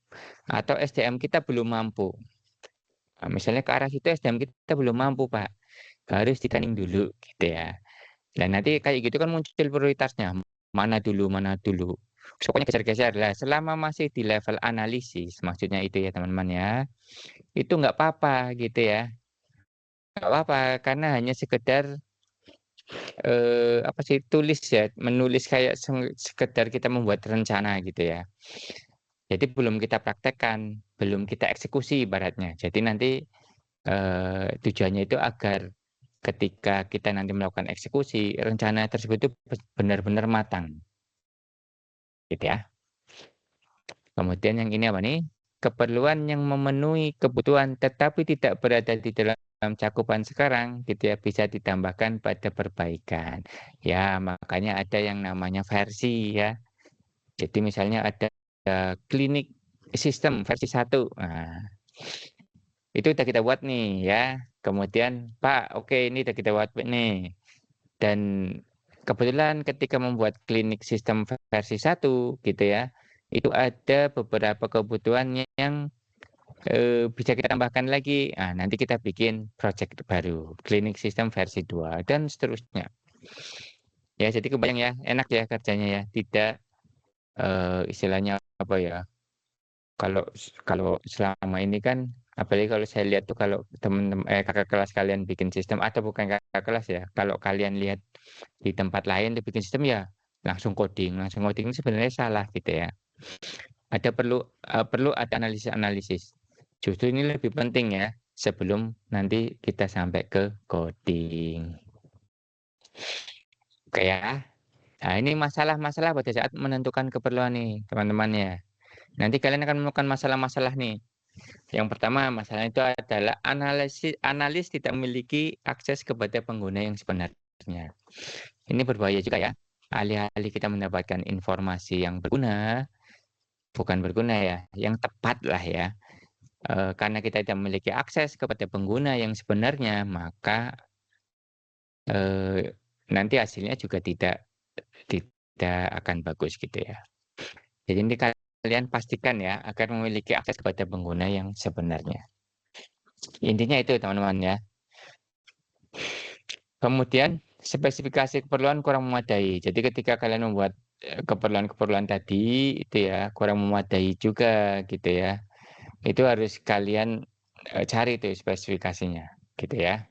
atau SDM kita belum mampu. Nah, misalnya ke arah situ SDM kita belum mampu, Pak, harus di-training dulu gitu ya. Dan nanti kayak gitu kan muncul prioritasnya, mana dulu. Pokoknya geser-geser lah, selama masih di level analisis, maksudnya itu ya teman-teman ya, itu nggak apa-apa gitu ya, nggak apa-apa karena hanya sekedar, tulis ya, menulis kayak sekedar kita membuat rencana gitu ya. Jadi belum kita praktekkan, belum kita eksekusi ibaratnya. Jadi nanti, tujuannya itu agar ketika kita nanti melakukan eksekusi, rencana tersebut itu benar-benar matang, gitu ya. Kemudian yang ini apa nih? Keperluan yang memenuhi kebutuhan tetapi tidak berada di dalam cakupan sekarang, gitu ya, bisa ditambahkan pada perbaikan. Ya, makanya ada yang namanya versi ya. Jadi misalnya ada klinik sistem versi 1. Nah, itu udah kita buat nih ya. Kemudian, "Pak, oke ini udah kita buat nih." Dan kebetulan ketika membuat klinik sistem versi 1 gitu ya, itu ada beberapa kebutuhan yang, bisa kita tambahkan lagi. Ah, nanti kita bikin project baru, klinik sistem versi 2 dan seterusnya. Ya jadi kebayang ya, enak ya kerjanya ya, tidak, istilahnya apa ya, kalau kalau selama ini kan apalagi kalau saya lihat tuh kalau kakak kelas kalian bikin sistem atau bukan kakak kelas ya, kalau kalian lihat di tempat lain dia bikin sistem ya langsung coding sebenarnya salah gitu ya. Perlu ada analisis-analisis. Justru ini lebih penting ya sebelum nanti kita sampai ke coding. Oke ya. Nah, ini masalah-masalah pada saat menentukan keperluan nih teman-teman ya. Nanti kalian akan menemukan masalah-masalah nih. Yang pertama masalah itu adalah analis tidak memiliki akses kepada pengguna yang sebenarnya. Ini berbahaya juga ya. Alih-alih kita mendapatkan informasi yang berguna, bukan berguna ya, yang tepat lah ya. Karena kita tidak memiliki akses kepada pengguna yang sebenarnya, maka nanti hasilnya juga tidak akan bagus gitu ya. Jadi ini kalian pastikan ya agar memiliki akses kepada pengguna yang sebenarnya. Intinya itu teman-teman ya. Kemudian spesifikasi keperluan kurang memadai. Jadi ketika kalian membuat keperluan-keperluan tadi itu ya kurang memadai juga gitu ya. Itu harus kalian cari tuh spesifikasinya gitu ya.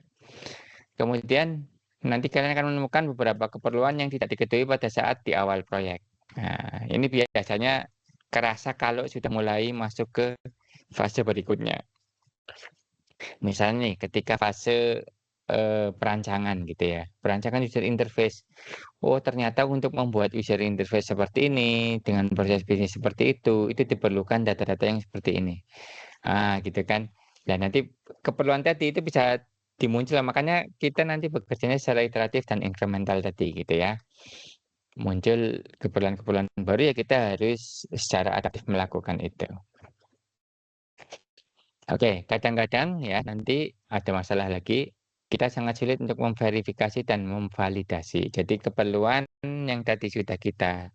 Kemudian nanti kalian akan menemukan beberapa keperluan yang tidak diketahui pada saat di awal proyek. Nah, ini biasanya kerasa kalau sudah mulai masuk ke fase berikutnya. Misalnya nih, ketika fase perancangan gitu ya, perancangan user interface. Oh, ternyata untuk membuat user interface seperti ini dengan proses bisnis seperti itu diperlukan data-data yang seperti ini. Ah, gitu kan. Dan nanti keperluan tadi itu bisa dimunculkan, makanya kita nanti bekerjanya secara iteratif dan incremental tadi gitu ya. Muncul keperluan-keperluan baru ya kita harus secara adaptif melakukan itu. Oke, kadang-kadang ya nanti ada masalah lagi, kita sangat sulit untuk memverifikasi dan memvalidasi. Jadi keperluan yang tadi sudah kita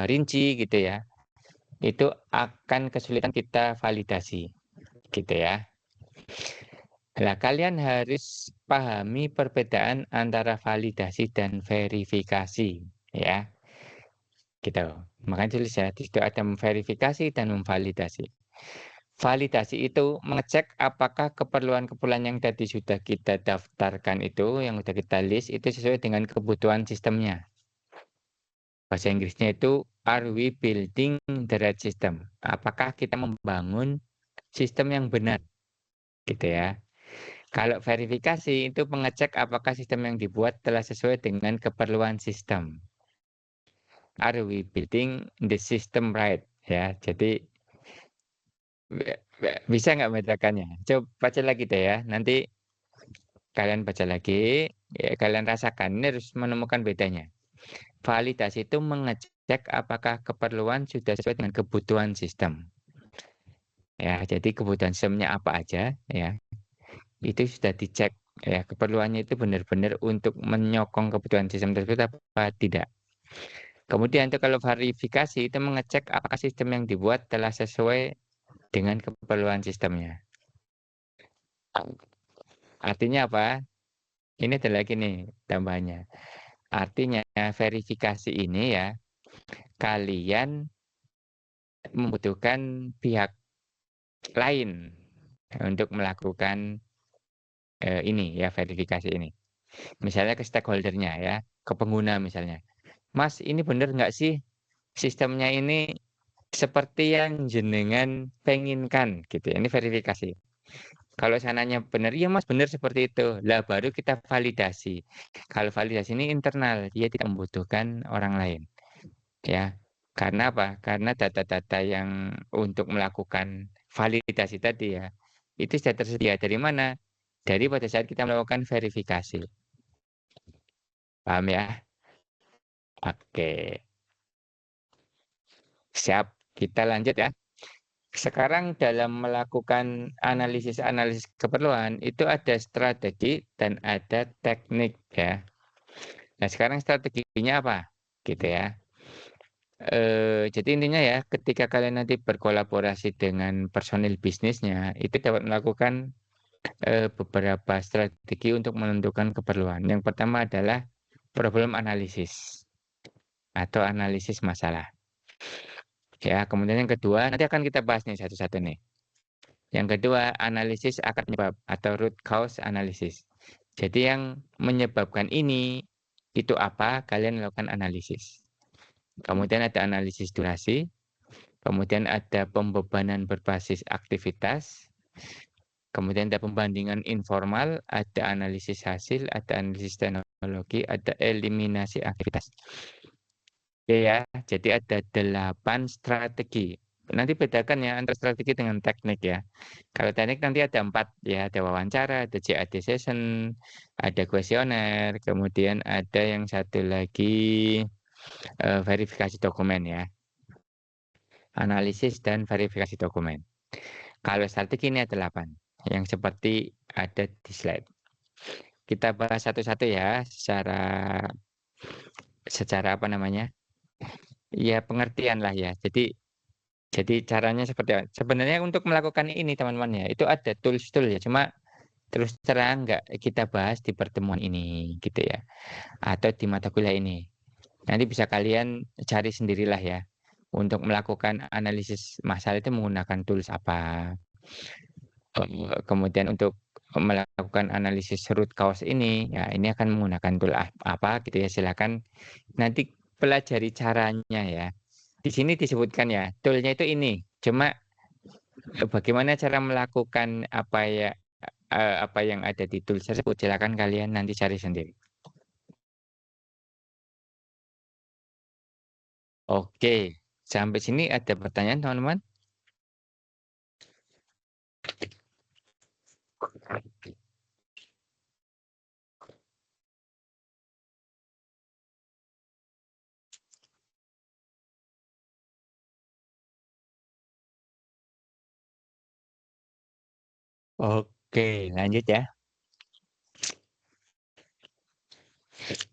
rinci gitu ya, itu akan kesulitan kita validasi gitu ya. Nah, kalian harus pahami perbedaan antara validasi dan verifikasi ya. Gitu. Makanya tulis ya, di situ ada memverifikasi dan memvalidasi. Validasi itu mengecek apakah keperluan-keperluan yang tadi sudah kita daftarkan itu, yang sudah kita list itu sesuai dengan kebutuhan sistemnya. Bahasa Inggrisnya itu, are we building the right system? Apakah kita membangun sistem yang benar? Gitu ya. Kalau verifikasi itu mengecek apakah sistem yang dibuat telah sesuai dengan keperluan sistem. Are we building the system right? Ya, jadi bisa nggak membedakannya? Coba baca lagi deh ya. Nanti kalian baca lagi, ya, kalian rasakan. Ini harus menemukan bedanya. Validasi itu mengecek apakah keperluan sudah sesuai dengan kebutuhan sistem. Ya, jadi kebutuhan sistemnya apa aja, ya, itu sudah dicek. Ya, keperluannya itu benar-benar untuk menyokong kebutuhan sistem tersebut apa tidak. Kemudian itu kalau verifikasi itu mengecek apakah sistem yang dibuat telah sesuai dengan keperluan sistemnya. Artinya apa? Ini ada lagi nih tambahannya. Artinya verifikasi ini ya, kalian membutuhkan pihak lain untuk melakukan ini ya, verifikasi ini. Misalnya ke stakeholder-nya ya, ke pengguna misalnya. Mas, ini benar nggak sih sistemnya ini seperti yang jenengan penginkan gitu ya. Ini verifikasi. Kalau sananya benar, iya Mas benar seperti itu. Lah baru kita validasi. Kalau validasi ini internal, dia tidak membutuhkan orang lain. Ya. Karena apa? Karena data-data yang untuk melakukan validasi tadi ya, itu sudah tersedia. Dari mana? Dari pada saat kita melakukan verifikasi. Paham ya? Oke. Siap. Kita lanjut ya. Sekarang dalam melakukan analisis-analisis keperluan itu ada strategi dan ada teknik ya. Nah, sekarang strateginya apa? Gitu ya. Jadi intinya ya, ketika kalian nanti berkolaborasi dengan personil bisnisnya, itu dapat melakukan beberapa strategi untuk menentukan keperluan. Yang pertama adalah problem analisis atau analisis masalah. Ya, kemudian yang kedua nanti akan kita bahas nih satu-satu nih. Yang kedua, analisis akar penyebab atau root cause analysis. Jadi yang menyebabkan ini itu apa? Kalian lakukan analisis. Kemudian ada analisis durasi, kemudian ada pembebanan berbasis aktivitas, kemudian ada pembandingan informal, ada analisis hasil, ada analisis teknologi, ada eliminasi aktivitas. Oke ya, jadi ada 8 strategi. Nanti bedakan ya antara strategi dengan teknik ya. Kalau teknik nanti ada 4 ya, ada wawancara, ada CAD session, ada kuesioner, kemudian ada yang satu lagi verifikasi dokumen ya. Analisis dan verifikasi dokumen. Kalau strategi ini ada 8 yang seperti ada di slide. Kita bahas satu-satu ya secara apa namanya? Ya pengertian lah ya. Jadi caranya seperti apa? Sebenarnya untuk melakukan ini teman-teman ya, itu ada tools-tool ya. Cuma terus terang nggak kita bahas di pertemuan ini gitu ya. Atau di mata kuliah ini. Nanti bisa kalian cari sendirilah ya. Untuk melakukan analisis masalah itu menggunakan tools apa. Kemudian untuk melakukan analisis root cause ini, ya ini akan menggunakan tool apa gitu ya, silakan nanti pelajari caranya ya. Di sini disebutkan ya, tool-nya itu ini, cuma bagaimana cara melakukan apa yang ada di tools tersebut, silakan kalian nanti cari sendiri. Oke, sampai sini ada pertanyaan teman-teman? Oke, lanjut ya.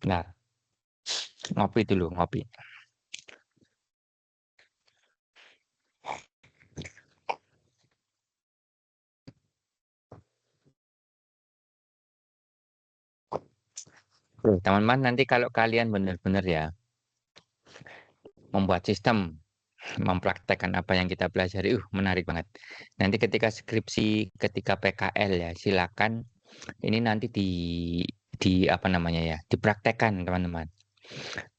Nah, ngopi dulu, ngopi. Teman-teman, nanti kalau kalian benar-benar ya membuat sistem, mempraktekkan apa yang kita pelajari, menarik banget. Nanti ketika skripsi, ketika PKL ya, silakan ini nanti di apa namanya ya, dipraktekkan teman-teman.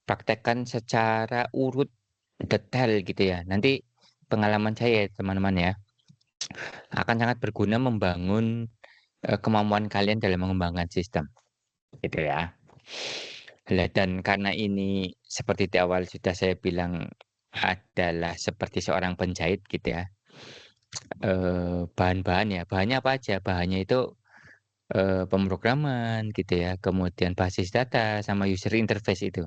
Praktekkan secara urut detail gitu ya. Nanti pengalaman saya teman-teman ya, akan sangat berguna membangun kemampuan kalian dalam mengembangkan sistem, gitu ya. Dan karena ini seperti di awal sudah saya bilang adalah seperti seorang penjahit gitu ya. Bahan-bahan ya, bahannya apa aja? Bahannya itu pemrograman gitu ya, kemudian basis data sama user interface itu.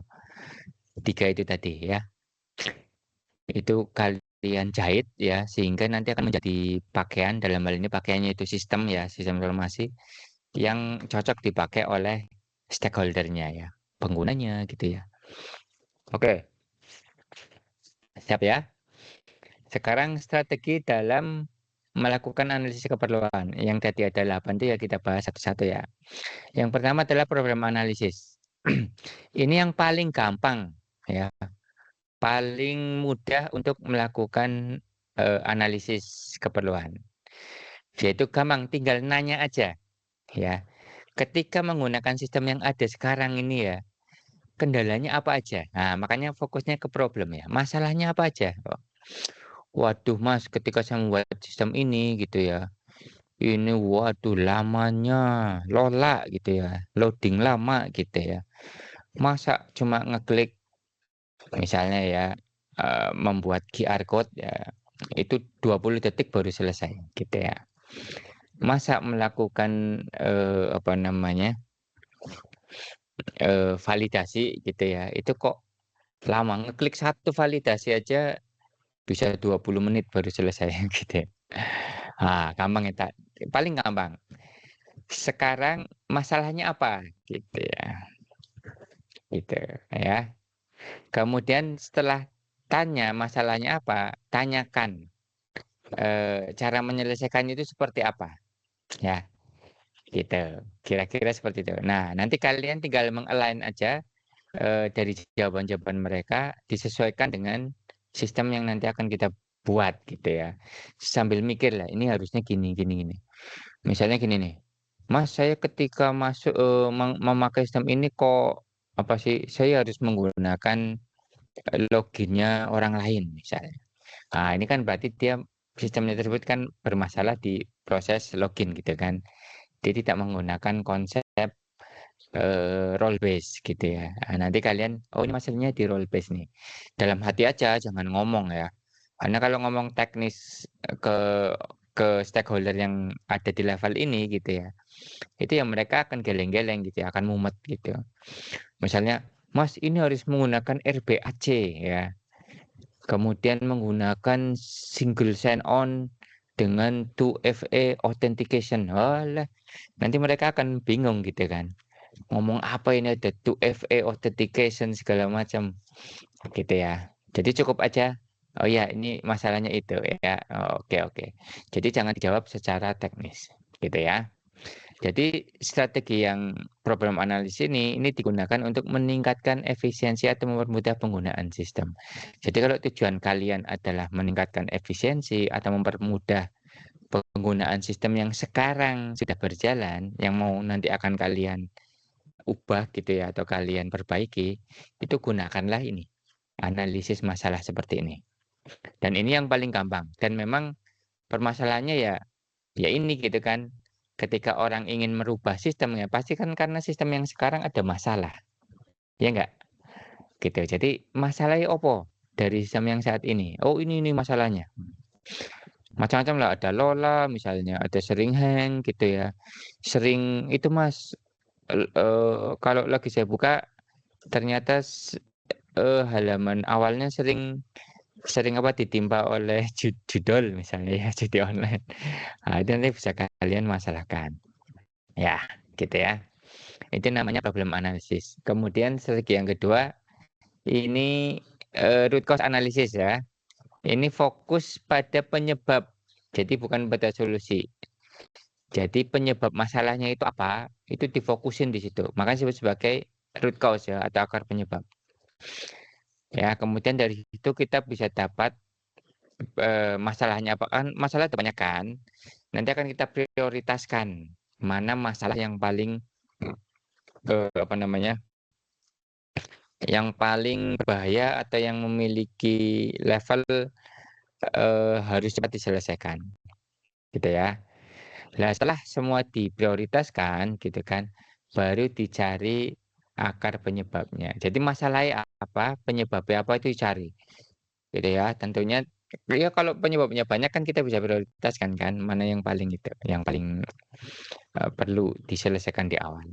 Tiga itu tadi ya. Itu kalian jahit ya, sehingga nanti akan menjadi pakaian, dalam hal ini pakaiannya itu sistem ya, sistem informasi yang cocok dipakai oleh stakeholder-nya ya, penggunanya gitu ya. Oke, siap ya. Sekarang strategi dalam melakukan analisis keperluan. Yang tadi ada 8 itu ya kita bahas satu-satu ya. Yang pertama adalah program analisis. Ini yang paling gampang ya, paling mudah untuk melakukan analisis keperluan. Yaitu gampang, tinggal nanya aja ya. Ketika menggunakan sistem yang ada sekarang ini ya, kendalanya apa aja? Nah, makanya fokusnya ke problem ya. Masalahnya apa aja? Oh, waduh Mas, ketika saya membuat sistem ini gitu ya, ini waduh lamanya lola gitu ya, loading lama gitu ya. Masa cuma ngeklik misalnya ya, membuat QR code ya, itu 20 detik baru selesai gitu ya. Masa melakukan, apa namanya, validasi gitu ya, itu kok lama, ngeklik satu validasi aja bisa 20 menit baru selesai gitu ya. Gampang ya, paling gampang. Sekarang masalahnya apa? Gitu ya, gitu ya. Kemudian setelah tanya masalahnya apa, tanyakan, cara menyelesaikannya itu seperti apa, ya, gitu. Kira-kira seperti itu. Nah, nanti kalian tinggal meng-align aja, dari jawaban-jawaban mereka disesuaikan dengan sistem yang nanti akan kita buat gitu ya. Sambil mikir lah, ini harusnya gini gini gini. Misalnya gini nih, "Mas, saya ketika masuk, memakai sistem ini kok, apa sih, saya harus menggunakan, login orang lain," misalnya. Ini kan berarti dia sistemnya tersebut kan bermasalah di proses login gitu kan. Dia tidak menggunakan konsep, role base gitu ya. Nanti kalian, "Oh ini masalahnya di role base nih." Dalam hati aja, jangan ngomong ya. Karena kalau ngomong teknis, ke stakeholder yang ada di level ini gitu ya, itu ya mereka akan geleng-geleng gitu ya, akan mumet gitu. Misalnya, "Mas ini harus menggunakan RBAC ya, kemudian menggunakan single sign on dengan 2FA authentication." Walah, nanti mereka akan bingung gitu kan. Ngomong apa ini ada 2FA authentication segala macam gitu ya. Jadi cukup aja, "Oh ya ini masalahnya itu ya." Oh, oke oke. Jadi jangan dijawab secara teknis gitu ya. Jadi strategi yang problem analisis ini digunakan untuk meningkatkan efisiensi atau mempermudah penggunaan sistem. Jadi kalau tujuan kalian adalah meningkatkan efisiensi atau mempermudah penggunaan sistem yang sekarang sudah berjalan, yang mau nanti akan kalian ubah gitu ya atau kalian perbaiki, itu gunakanlah ini, analisis masalah seperti ini. Dan ini yang paling gampang dan memang permasalahannya ya ini gitu kan, ketika orang ingin merubah sistemnya pasti kan karena sistem yang sekarang ada masalah, ya enggak? Gitu. Jadi masalahnya opo dari sistem yang saat ini? Oh ini masalahnya. Macam-macam lah, ada Lola misalnya, ada sering hang gitu ya. Sering itu Mas, kalau lagi saya buka ternyata halaman awalnya sering sering apa, ditimpa oleh judol misalnya ya, judi online. Nah, itu nanti bisa kalian masalahkan. Ya, gitu ya. Itu namanya problem analisis. Kemudian strategi yang kedua, ini root cause analysis ya. Ini fokus pada penyebab, jadi bukan pada solusi. Jadi penyebab masalahnya itu apa, itu difokusin di situ. Makanya disebut sebagai root cause ya, atau akar penyebab. Ya, kemudian dari situ kita bisa dapat masalahnya apa kan, masalah itu banyak kan. Nanti akan kita prioritaskan mana masalah yang paling apa namanya, yang paling berbahaya atau yang memiliki level harus cepat diselesaikan, gitu ya. Nah, setelah semua diprioritaskan gitu kan, baru dicari akar penyebabnya. Jadi masalahnya apa, penyebabnya apa itu dicari, gitu ya. Tentunya ya kalau penyebabnya banyak kan kita bisa prioritaskan kan, mana yang paling itu, yang paling perlu diselesaikan di awal.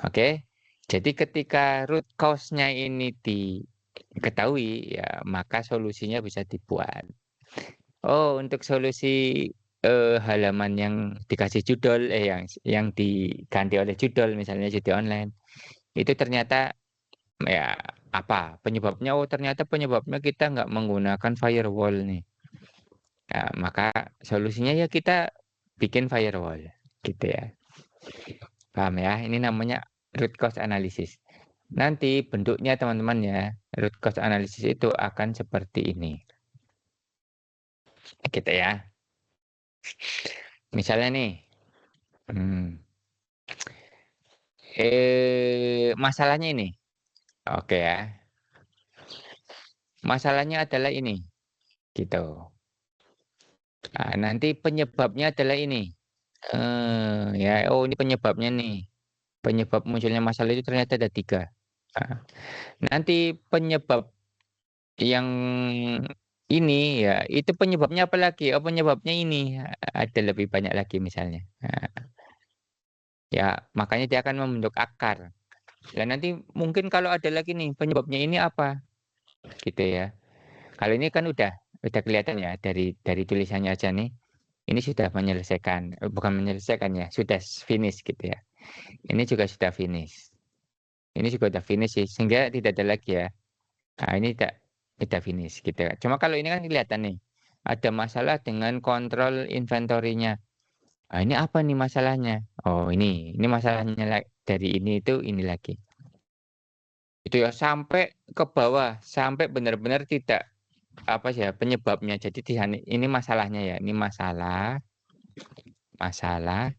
Oke. Jadi ketika root cause-nya ini diketahui ya, maka solusinya bisa dibuat. Oh, untuk solusi halaman yang dikasih judol yang diganti oleh judol misalnya judi online, itu ternyata ya apa penyebabnya? Oh, ternyata penyebabnya kita nggak menggunakan firewall nih. Nah, maka solusinya ya kita bikin firewall, gitu ya. Paham ya? Ini namanya root cause analysis. Nanti bentuknya teman-teman ya, root cause analysis itu akan seperti ini. Gitu ya. Misalnya nih, hmm, masalahnya ini. Oke ya. Masalahnya adalah ini, gitu. Nah, nanti penyebabnya adalah ini. Ya, oh ini penyebabnya nih. Penyebab munculnya masalah itu ternyata ada 3. Nah, nanti penyebab yang ini ya, itu penyebabnya apa lagi? Oh penyebabnya ini, ada lebih banyak lagi misalnya. Nah, ya makanya dia akan membentuk akar. Dan nanti mungkin kalau ada lagi nih penyebabnya ini apa, gitu ya. Kalau ini kan udah kelihatan ya dari tulisannya aja nih. Ini sudah menyelesaikan, bukan menyelesaikan ya, sudah finish gitu ya. Ini juga sudah finish. Ini juga udah finish sih, sehingga tidak ada lagi ya. Nah, ini tidak finish gitu ya. Cuma kalau ini kan kelihatan nih, ada masalah dengan kontrol inventory-nya. Ah, ini apa nih masalahnya? Oh, ini masalahnya dari ini itu ini lagi. Itu ya sampai ke bawah, sampai benar-benar tidak apa sih ya penyebabnya. Jadi ini masalahnya ya, ini masalah, masalah.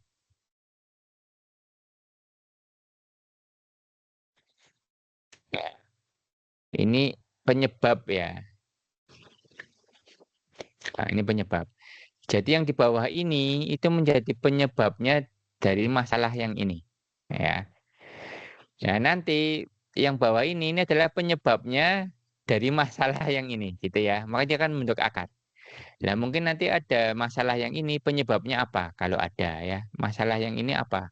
Ya, ini penyebab ya. Nah, ini penyebab. Jadi yang di bawah ini itu menjadi penyebabnya dari masalah yang ini. Ya. Nah, nanti yang bawah ini adalah penyebabnya dari masalah yang ini gitu ya. Maka dia akan membentuk akar. Nah, mungkin nanti ada masalah yang ini penyebabnya apa? Kalau ada ya. Masalah yang ini apa?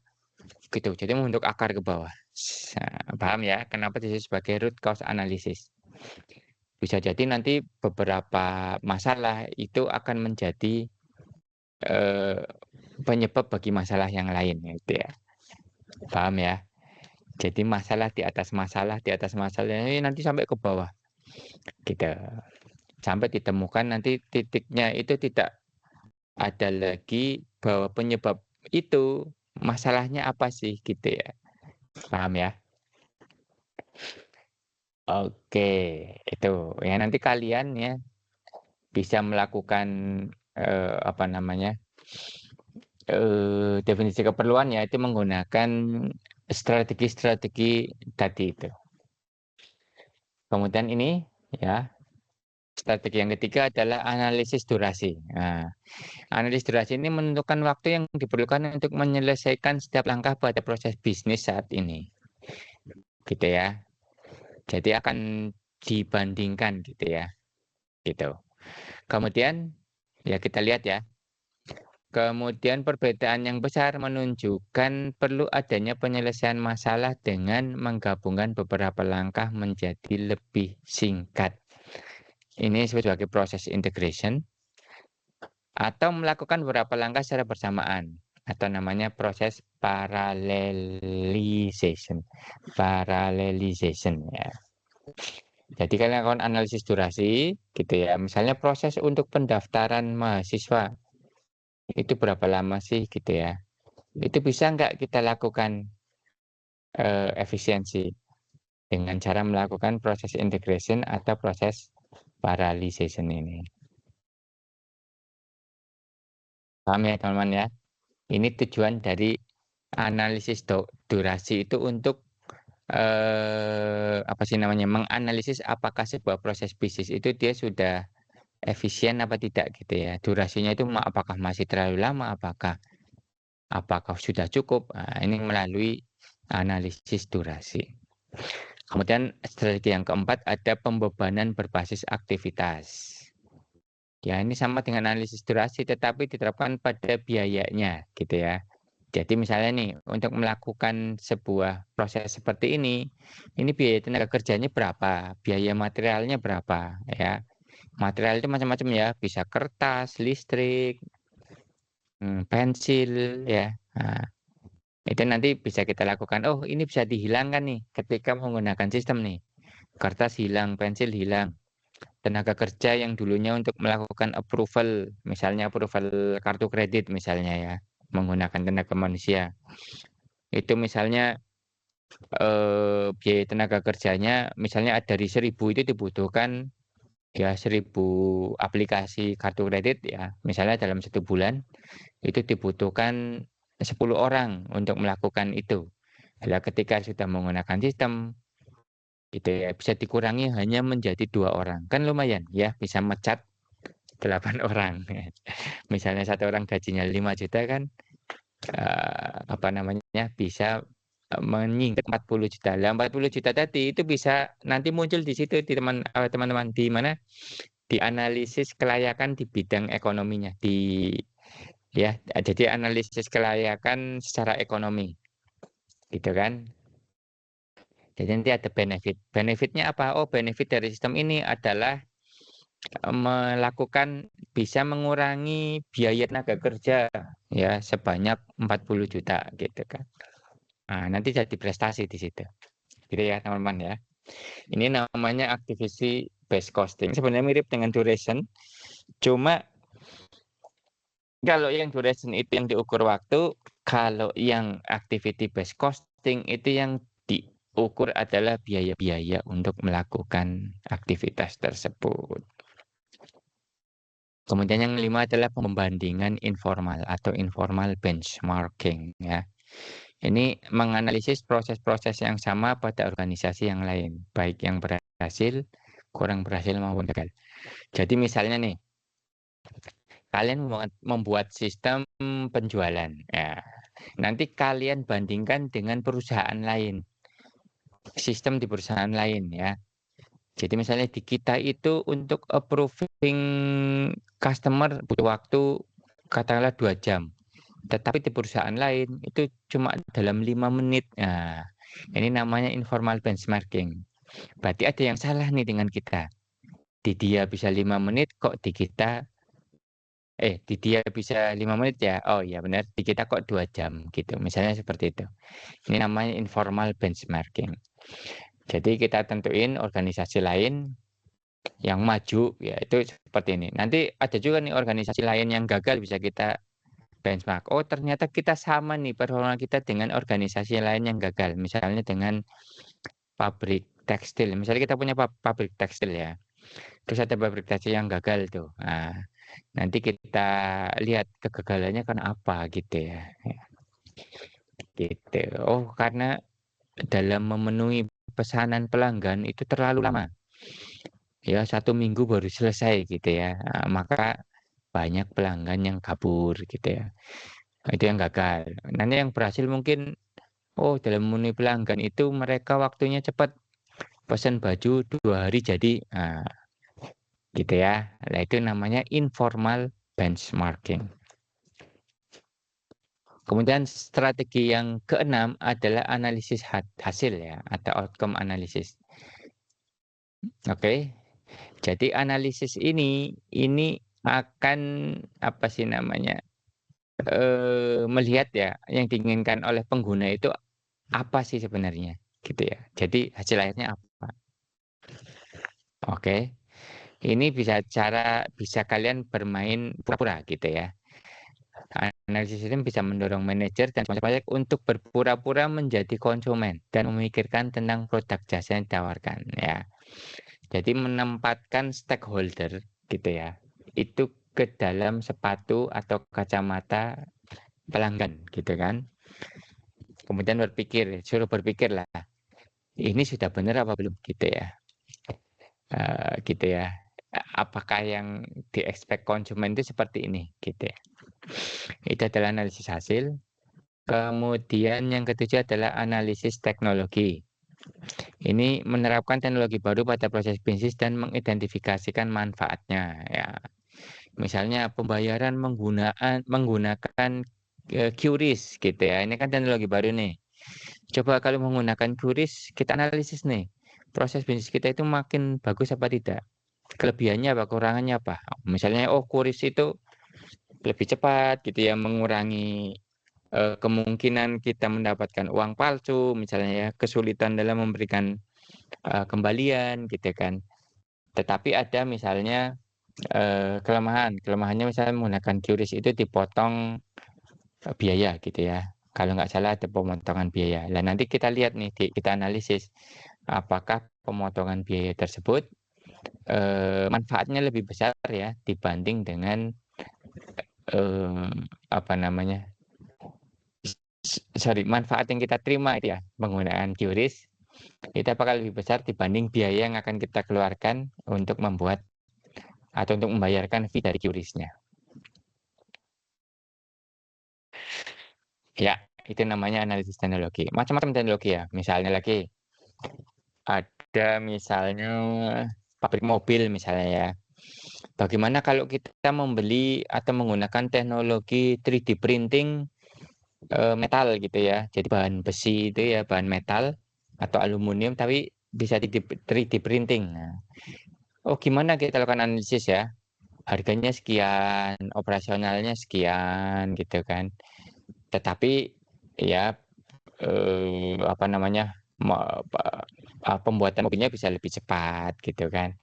Gitu. Jadi membentuk akar ke bawah. Nah, paham ya kenapa disebut sebagai root cause analysis. Bisa jadi nanti beberapa masalah itu akan menjadi eh, penyebab bagi masalah yang lain gitu ya. Paham ya? Jadi masalah di atas masalah di atas masalah ini nanti sampai ke bawah gitu. Sampai ditemukan nanti titiknya itu tidak ada lagi bahwa penyebab itu masalahnya apa sih gitu ya. Paham ya? Oke, itu ya nanti kalian ya bisa melakukan apa namanya, definisi keperluan yaitu menggunakan strategi-strategi tadi itu. Kemudian ini ya, strategi yang ketiga adalah analisis durasi. Nah, analisis durasi ini menentukan waktu yang diperlukan untuk menyelesaikan setiap langkah pada proses bisnis saat ini, gitu ya. Jadi akan dibandingkan gitu ya, gitu. Kemudian ya kita lihat ya. Kemudian perbedaan yang besar menunjukkan perlu adanya penyelesaian masalah dengan menggabungkan beberapa langkah menjadi lebih singkat. Ini disebut sebagai proses integration atau melakukan beberapa langkah secara bersamaan atau namanya proses parallelisation. Parallelisation ya. Jadi kalian lakukan analisis durasi gitu ya. Misalnya proses untuk pendaftaran mahasiswa itu berapa lama sih gitu ya. Itu bisa nggak kita lakukan efisiensi dengan cara melakukan proses integration atau proses parallelisation ini. Paham ya teman-teman ya? Ini tujuan dari analisis durasi itu untuk apa sih namanya, menganalisis apakah sebuah proses bisnis itu dia sudah efisien apa tidak gitu ya. Durasinya itu apakah masih terlalu lama, apakah sudah cukup. Nah, ini melalui analisis durasi. Kemudian strategi yang keempat ada pembebanan berbasis aktivitas. Ya, ini sama dengan analisis durasi tetapi diterapkan pada biayanya gitu ya. Jadi misalnya nih untuk melakukan sebuah proses seperti ini biaya tenaga kerjanya berapa, biaya materialnya berapa ya. Material itu macam-macam ya, bisa kertas, listrik, pensil ya. Nah, itu nanti bisa kita lakukan. Oh, ini bisa dihilangkan nih ketika menggunakan sistem nih. Kertas hilang, pensil hilang. Tenaga kerja yang dulunya untuk melakukan approval, misalnya approval kartu kredit misalnya ya, menggunakan tenaga manusia. Itu misalnya biaya tenaga kerjanya misalnya dari 1.000 itu dibutuhkan ya 1.000 aplikasi kartu kredit ya. Misalnya dalam 1 bulan itu dibutuhkan 10 orang untuk melakukan itu. Bila ketika sudah menggunakan sistem gitu ya bisa dikurangi hanya menjadi 2 orang. Kan lumayan ya bisa mecat 8 orang. Misalnya satu orang gajinya 5 juta kan apa namanya bisa menyingkat 40 juta. Lah 40 juta tadi itu bisa nanti muncul di situ di teman-teman di mana di analisis kelayakan di bidang ekonominya di ya jadi analisis kelayakan secara ekonomi gitu kan. Jadi nanti ada benefit. Benefitnya apa? Oh, benefit dari sistem ini adalah melakukan bisa mengurangi biaya tenaga kerja ya sebanyak 40 juta gitu kan. Nah, nanti jadi prestasi di situ. Gitu ya, teman-teman ya. Ini namanya activity based costing. Sebenarnya mirip dengan duration. Cuma kalau yang duration itu yang diukur waktu, kalau yang activity based costing itu yang diukur adalah biaya-biaya untuk melakukan aktivitas tersebut. Kemudian yang kelima adalah pembandingan informal atau informal benchmarking ya. Ini menganalisis proses-proses yang sama pada organisasi yang lain, baik yang berhasil, kurang berhasil maupun gagal. Jadi misalnya nih, kalian membuat sistem penjualan, ya. Nanti kalian bandingkan dengan perusahaan lain, sistem di perusahaan lain ya. Jadi misalnya di kita itu untuk approving customer butuh waktu katakanlah 2 jam. Tetapi di perusahaan lain itu cuma dalam 5 menit. Nah, ini namanya informal benchmarking. Berarti ada yang salah nih dengan kita. Di dia bisa 5 menit kok di kita di dia bisa 5 menit ya. Oh iya benar, di kita kok 2 jam gitu. Misalnya seperti itu. Ini namanya informal benchmarking. Jadi kita tentuin organisasi lain yang maju ya itu seperti ini. Nanti ada juga nih organisasi lain yang gagal bisa kita benchmark. Oh, ternyata kita sama nih performa kita dengan organisasi lain yang gagal. Misalnya dengan pabrik tekstil. Misalnya kita punya pabrik tekstil ya. Terus ada pabrik tekstil yang gagal tuh. Nah, Nanti kita lihat kegagalannya karena apa gitu ya. Gitu. Oh, karena dalam memenuhi pesanan pelanggan itu terlalu lama. Ya, 1 minggu baru selesai gitu ya. Maka banyak pelanggan yang kabur gitu ya. Itu yang gagal. Nanti yang berhasil mungkin, oh dalam memenuhi pelanggan itu mereka waktunya cepat. Pesan baju 2 hari jadi. Gitu ya. Nah, itu namanya informal benchmarking. Kemudian strategi yang keenam adalah analisis hasil ya, atau outcome analysis. Oke. Jadi analisis ini akan apa sih namanya? Melihat ya yang diinginkan oleh pengguna itu apa sih sebenarnya, gitu ya. Jadi hasil akhirnya apa? Oke. Ini bisa kalian bermain pura-pura gitu ya. Analisis sistem bisa mendorong manajer dan sponsor proyek untuk berpura-pura menjadi konsumen dan memikirkan tentang produk jasa yang ditawarkan ya. Jadi menempatkan stakeholder gitu ya, itu ke dalam sepatu atau kacamata pelanggan gitu kan. Kemudian suruh berpikir lah, ini sudah benar apa belum gitu ya. Gitu ya. Apakah yang di-expect konsumen itu seperti ini gitu ya. Itu adalah analisis hasil. Kemudian yang ketujuh adalah analisis teknologi. Ini menerapkan teknologi baru pada proses bisnis dan mengidentifikasikan manfaatnya ya. Misalnya pembayaran menggunakan QRIS gitu ya. Ini kan teknologi baru nih. Coba kalau menggunakan QRIS, kita analisis nih. Proses bisnis kita itu makin bagus apa tidak? Kelebihannya apa, kekurangannya apa? Misalnya QRIS itu lebih cepat gitu ya, mengurangi kemungkinan kita mendapatkan uang palsu misalnya ya, kesulitan dalam memberikan kembalian gitu kan. Tetapi ada misalnya kelemahannya misalnya menggunakan QRIS itu dipotong biaya gitu ya. Kalau nggak salah ada pemotongan biaya. Nah nanti kita lihat nih, kita analisis apakah pemotongan biaya tersebut manfaatnya lebih besar ya dibanding dengan apa namanya, manfaat yang kita terima itu ya penggunaan QRIS itu apakah lebih besar dibanding biaya yang akan kita keluarkan untuk membuat atau untuk membayarkan fee dari QRIS-nya. Ya, itu namanya analisis teknologi. Macam-macam teknologi ya. Misalnya lagi ada misalnya pabrik mobil misalnya ya. Bagaimana kalau kita membeli atau menggunakan teknologi 3D printing metal gitu ya. Jadi bahan besi itu ya, bahan metal atau aluminium tapi bisa 3D printing. Nah, gimana kita lakukan analisis ya? Harganya sekian, operasionalnya sekian gitu kan. Tetapi ya apa namanya? Pembuatan mobilnya bisa lebih cepat gitu kan.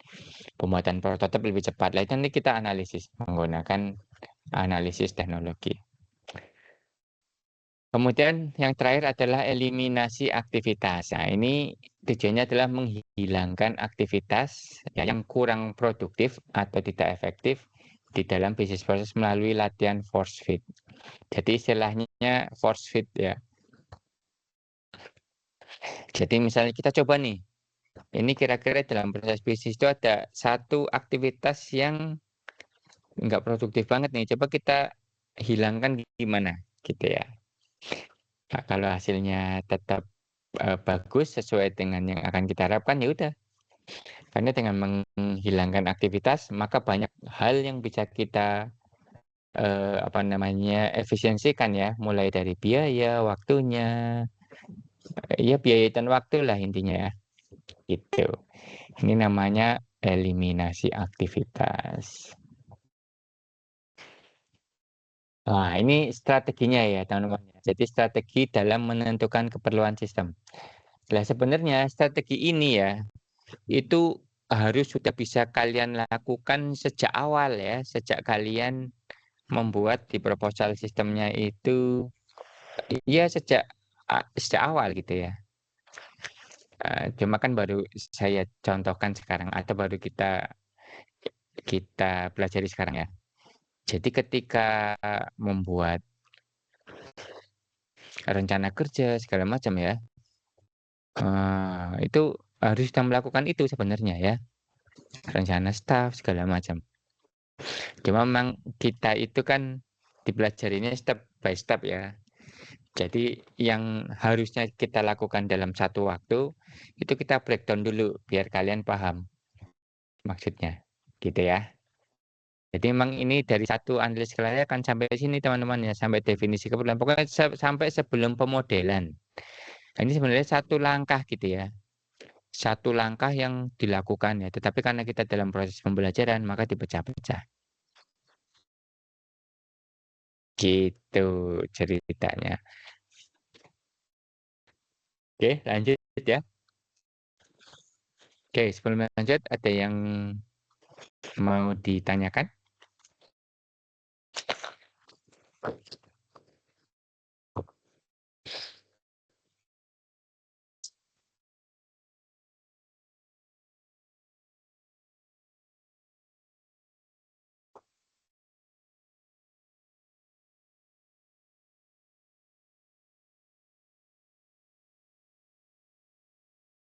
Pembuatan prototipe lebih cepat. Lah itu nanti kita analisis menggunakan analisis teknologi. Kemudian yang terakhir adalah eliminasi aktivitas. Nah, ini tujuannya adalah menghilangkan aktivitas yang kurang produktif atau tidak efektif di dalam bisnis proses melalui latihan force fit. Jadi istilahnya force fit ya. Jadi misalnya kita coba nih, ini kira-kira dalam proses bisnis itu ada satu aktivitas yang nggak produktif banget nih. Coba kita hilangkan gimana gitu ya. Nah, kalau hasilnya tetap bagus sesuai dengan yang akan kita harapkan ya udah. Karena dengan menghilangkan aktivitas maka banyak hal yang bisa kita apa namanya efisiensikan ya, mulai dari biaya, waktunya, ya biaya dan waktu lah intinya ya. Gitu. Ini namanya eliminasi aktivitas. Nah, ini strateginya ya, teman-teman. Jadi strategi dalam menentukan keperluan sistem. Nah, sebenarnya strategi ini ya, itu harus sudah bisa kalian lakukan sejak awal ya, sejak kalian membuat di proposal sistemnya itu, ya sejak awal gitu ya. Cuma kan baru saya contohkan sekarang atau baru kita kita pelajari sekarang ya. Jadi ketika membuat rencana kerja segala macam ya, itu harus kita melakukan itu sebenarnya ya, rencana staf segala macam. Cuma memang kita itu kan dipelajarinya step by step ya. Jadi yang harusnya kita lakukan dalam satu waktu, itu kita breakdown dulu biar kalian paham maksudnya, gitu ya. Jadi memang ini dari satu analisis kelayakan sampai sini teman-teman ya, sampai definisi keperluan. Pokoknya sampai sebelum pemodelan. Nah, ini sebenarnya satu langkah gitu ya. Satu langkah yang dilakukan ya. Tetapi karena kita dalam proses pembelajaran, maka dipecah-pecah. Gitu ceritanya. Oke, lanjut ya. Oke, sebelum lanjut, ada yang mau ditanyakan?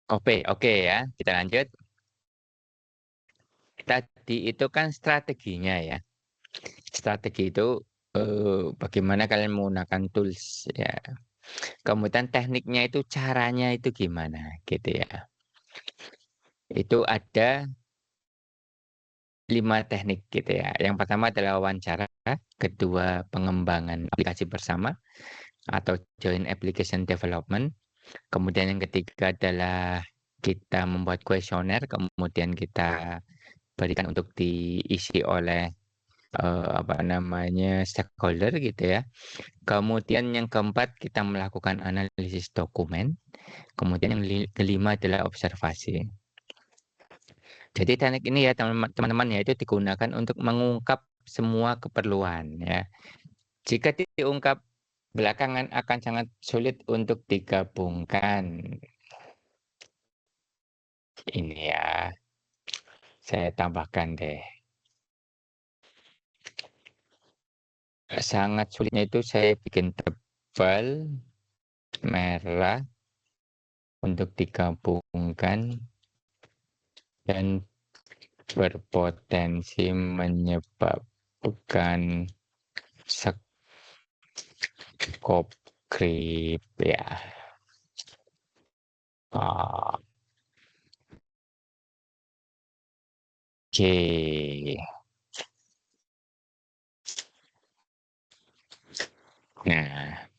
Oke, oke ya. Kita lanjut. Tadi itu kan strateginya ya. Strategi itu bagaimana kalian menggunakan tools ya. Kemudian tekniknya itu caranya itu gimana gitu ya. Itu ada 5 teknik gitu ya. Yang pertama adalah wawancara, kedua pengembangan aplikasi bersama atau joint application development. Kemudian yang ketiga adalah kita membuat kuesioner, kemudian kita berikan untuk diisi oleh apa namanya stakeholder gitu ya. Kemudian yang keempat kita melakukan analisis dokumen. Kemudian yang kelima adalah observasi. Jadi teknik ini ya teman-teman ya itu digunakan untuk mengungkap semua keperluan ya. Jika diungkap belakangan akan sangat sulit untuk digabungkan. Ini ya, saya tambahkan deh. Sangat sulitnya itu saya bikin tebal, merah, untuk digabungkan dan berpotensi menyebabkan skop creep ya. Oke. Nah,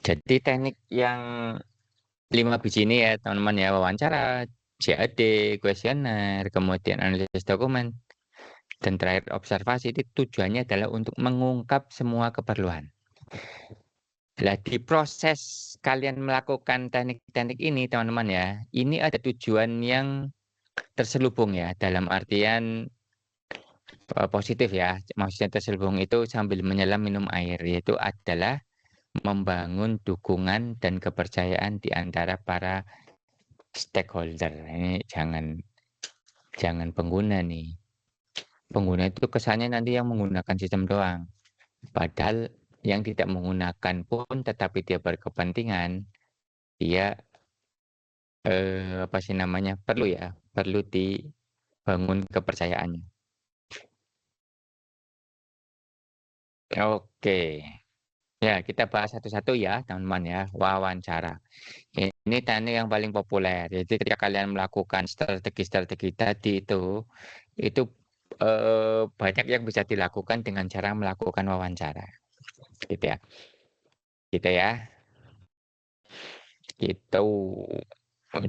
jadi teknik yang 5 biji ini ya teman-teman ya, wawancara, CAD, kuesioner, kemudian analisis dokumen, dan terakhir observasi itu tujuannya adalah untuk mengungkap semua keperluan. Nah, di proses kalian melakukan teknik-teknik ini teman-teman ya, ini ada tujuan yang terselubung ya, dalam artian positif ya. Maksudnya terselubung itu sambil menyelam minum air, yaitu adalah membangun dukungan dan kepercayaan di antara para stakeholder. Ini jangan pengguna nih. Pengguna itu kesannya nanti yang menggunakan sistem doang. Padahal yang tidak menggunakan pun tetapi dia berkepentingan, dia apa sih namanya? Perlu dibangun kepercayaannya. Oke. Ya, kita bahas satu-satu ya, teman-teman ya. Wawancara. Ini teknik yang paling populer. Jadi ketika kalian melakukan strategi-strategi tadi itu banyak yang bisa dilakukan dengan cara melakukan wawancara. Gitu ya. Gitu ya. Itu.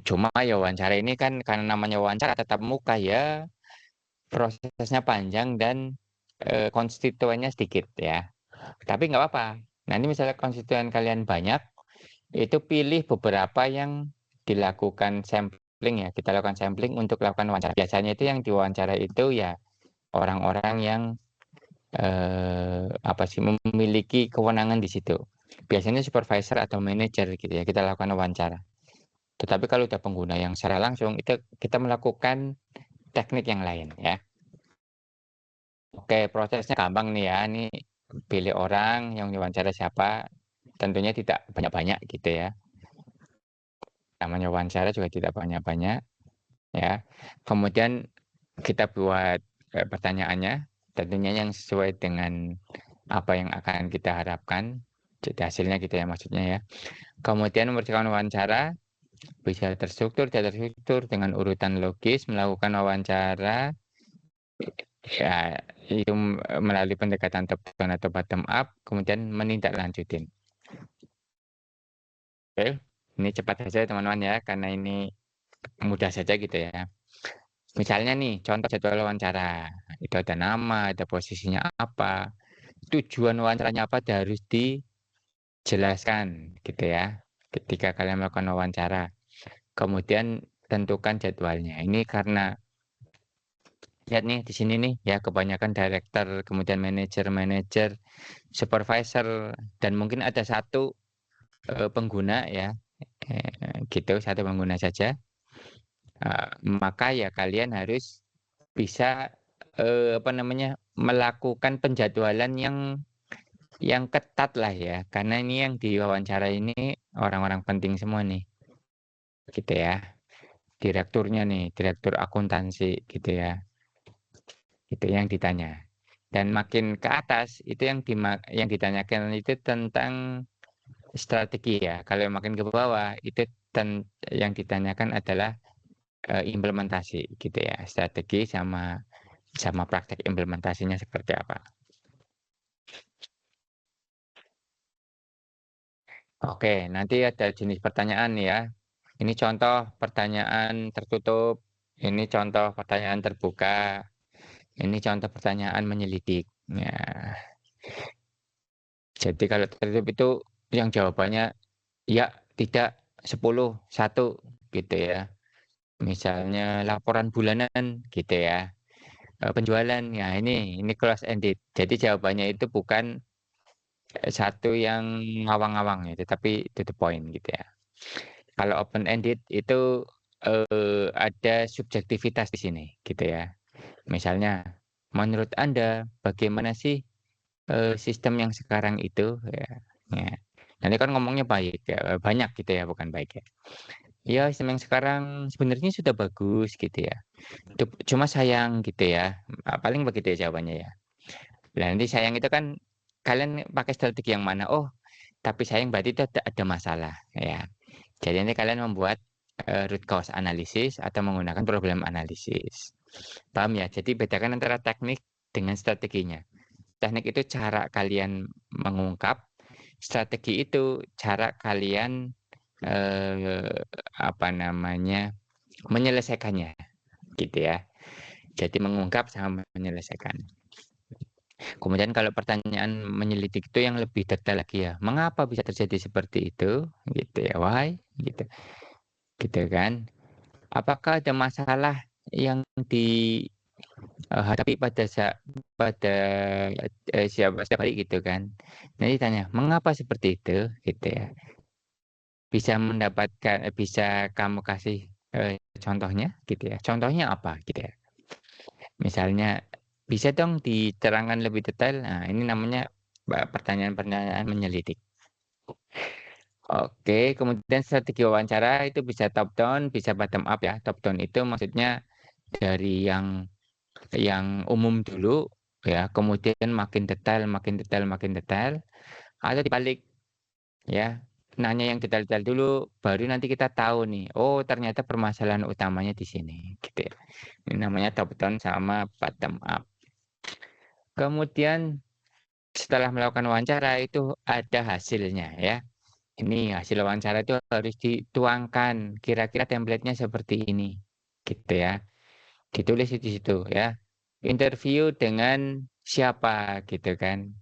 Cuma ya wawancara ini kan karena namanya wawancara tatap muka ya, prosesnya panjang dan konstituennya sedikit ya. Tapi nggak apa-apa. Nanti misalnya konstituen kalian banyak, itu pilih beberapa yang dilakukan sampling ya. Kita lakukan sampling untuk lakukan wawancara. Biasanya itu yang diwawancara itu ya orang-orang yang apa sih memiliki kewenangan di situ. Biasanya supervisor atau manajer gitu ya. Kita lakukan wawancara. Tetapi kalau udah pengguna yang secara langsung itu kita melakukan teknik yang lain ya. Oke, prosesnya gampang nih ya. Ini pilih orang yang diwawancara siapa, tentunya tidak banyak-banyak gitu ya. Namanya wawancara juga tidak banyak-banyak ya. Kemudian kita buat pertanyaannya, tentunya yang sesuai dengan apa yang akan kita harapkan. Jadi hasilnya gitu ya maksudnya ya. Kemudian mempersiapkan wawancara bisa terstruktur, tidak terstruktur dengan urutan logis, melakukan wawancara ya itu melalui pendekatan top down atau bottom up, kemudian menindaklanjutin. Oke, ini cepat saja teman-teman ya, karena ini mudah saja gitu ya. Misalnya nih, contoh jadwal wawancara. Itu ada nama, ada posisinya apa, tujuan wawancaranya apa, harus dijelaskan gitu ya. Ketika kalian melakukan wawancara, kemudian tentukan jadwalnya. Ini karena lihat nih di sini nih ya kebanyakan director, kemudian manajer, supervisor, dan mungkin ada satu pengguna ya, gitu satu pengguna saja. Maka ya kalian harus bisa apa namanya melakukan penjadwalan yang ketat lah ya, karena ini yang diwawancara ini orang-orang penting semua nih, gitu ya. Direkturnya nih, direktur akuntansi gitu ya, itu yang ditanya. Dan makin ke atas itu yang ditanyakan itu tentang strategi ya. Kalau yang makin ke bawah itu yang ditanyakan adalah implementasi gitu ya, strategi sama sama praktek implementasinya seperti apa. Oke, nanti ada jenis pertanyaan ya. Ini contoh pertanyaan tertutup, ini contoh pertanyaan terbuka, ini contoh pertanyaan menyelidik. Ya, jadi kalau tertutup itu yang jawabannya ya, tidak, 10, 1 gitu ya. Misalnya laporan bulanan gitu ya. Penjualan, ya ini close ended. Jadi jawabannya itu bukan satu yang ngawang-ngawang ya, tetapi to the point gitu ya. Kalau open ended itu ada subjektivitas di sini gitu ya. Misalnya, menurut Anda bagaimana sih sistem yang sekarang itu ya, ya. Nanti kan ngomongnya baik ya, banyak gitu ya, bukan baik ya. Ya sistem yang sekarang sebenarnya sudah bagus gitu ya. Cuma sayang gitu ya. Paling begitu ya jawabannya ya. Nah, nanti sayang itu kan kalian pakai strategi yang mana? Oh, tapi sayang berarti itu ada masalah ya. Jadi nanti kalian membuat root cause analysis atau menggunakan problem analisis. Paham ya? Jadi bedakan antara teknik dengan strateginya. Teknik itu cara kalian mengungkap, strategi itu cara kalian apa namanya menyelesaikannya, gitu ya. Jadi mengungkap sama menyelesaikan. Kemudian kalau pertanyaan menyelidik itu yang lebih detail lagi ya. Mengapa bisa terjadi seperti itu? Gitu ya. Why? Gitu. Gitu kan. Apakah ada masalah yang dihadapi pada siapa setiap hari gitu kan. Nanti tanya, mengapa seperti itu? Gitu ya. Bisa kamu kasih contohnya gitu ya. Contohnya apa gitu ya. Misalnya, bisa dong diterangkan lebih detail? Nah, ini namanya pertanyaan-pertanyaan menyelidik. Oke, kemudian strategi wawancara itu bisa top down, bisa bottom up ya. Top down itu maksudnya dari yang umum dulu ya, kemudian makin detail, makin detail, makin detail, atau dibalik ya. Nanya yang detail-detail dulu, baru nanti kita tahu nih, oh ternyata permasalahan utamanya di sini, gitu ya. Ini namanya top down sama bottom up. Kemudian setelah melakukan wawancara itu ada hasilnya ya. Ini hasil wawancara itu harus dituangkan, kira-kira template-nya seperti ini, gitu ya. Ditulis di situ ya. Interview dengan siapa gitu kan.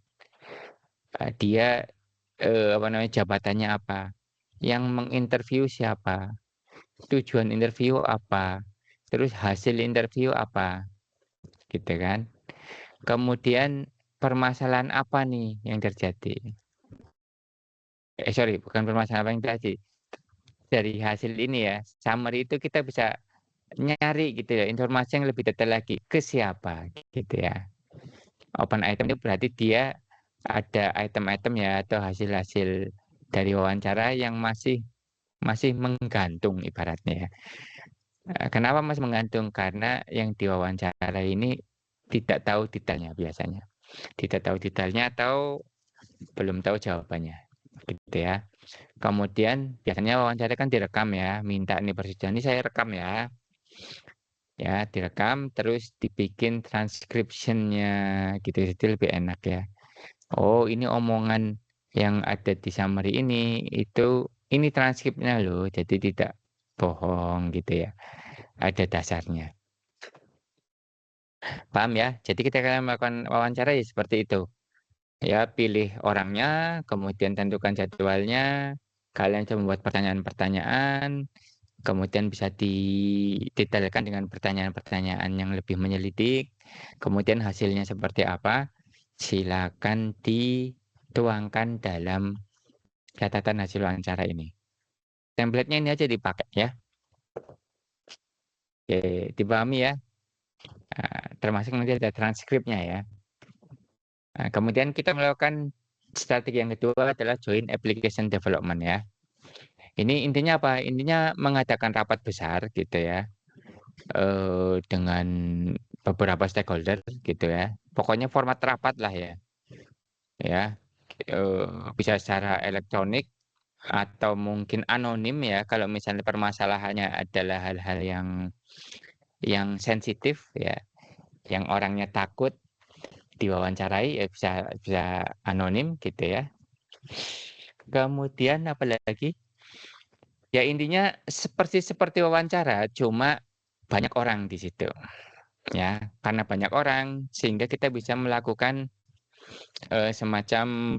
Dia apa namanya jabatannya apa? Yang menginterview siapa? Tujuan interview apa? Terus hasil interview apa? Gitu kan. Kemudian permasalahan apa nih yang terjadi? Sorry, bukan permasalahan apa yang terjadi. Dari hasil ini ya, summary itu kita bisa nyari gitu ya, informasi yang lebih detail lagi ke siapa gitu ya. Open item itu berarti dia ada item-item ya atau hasil-hasil dari wawancara yang masih menggantung ibaratnya ya. Kenapa masih menggantung? Karena yang diwawancara ini tidak tahu detailnya biasanya. Tidak tahu detailnya atau belum tahu jawabannya. Gitu ya. Kemudian biasanya wawancara kan direkam ya, minta nih persetujuan ini saya rekam ya. Ya, direkam terus dibikin transcription-nya gitu itu lebih enak ya. Oh, ini omongan yang ada di summary ini transkripnya loh, jadi tidak bohong gitu ya. Ada dasarnya. Paham ya? Jadi kita akan melakukan wawancara ya seperti itu. Ya, pilih orangnya, kemudian tentukan jadwalnya, kalian coba membuat pertanyaan-pertanyaan, kemudian bisa didetailkan dengan pertanyaan-pertanyaan yang lebih menyelidik, kemudian hasilnya seperti apa, silakan dituangkan dalam catatan hasil wawancara ini. Template-nya ini aja dipakai ya. Oke, dipahami ya. Termasuk nanti ada transkripnya ya. Kemudian kita melakukan strategi yang kedua adalah joint application development ya. Ini intinya apa? Intinya mengadakan rapat besar gitu ya, dengan beberapa stakeholder gitu ya. Pokoknya format rapat lah ya, ya. Bisa secara elektronik atau mungkin anonim ya. Kalau misalnya permasalahannya adalah hal-hal yang sensitif ya, yang orangnya takut diwawancarai ya bisa bisa anonim gitu ya. Kemudian apa lagi? Ya intinya seperti wawancara, cuma banyak orang di situ. Ya, karena banyak orang sehingga kita bisa melakukan semacam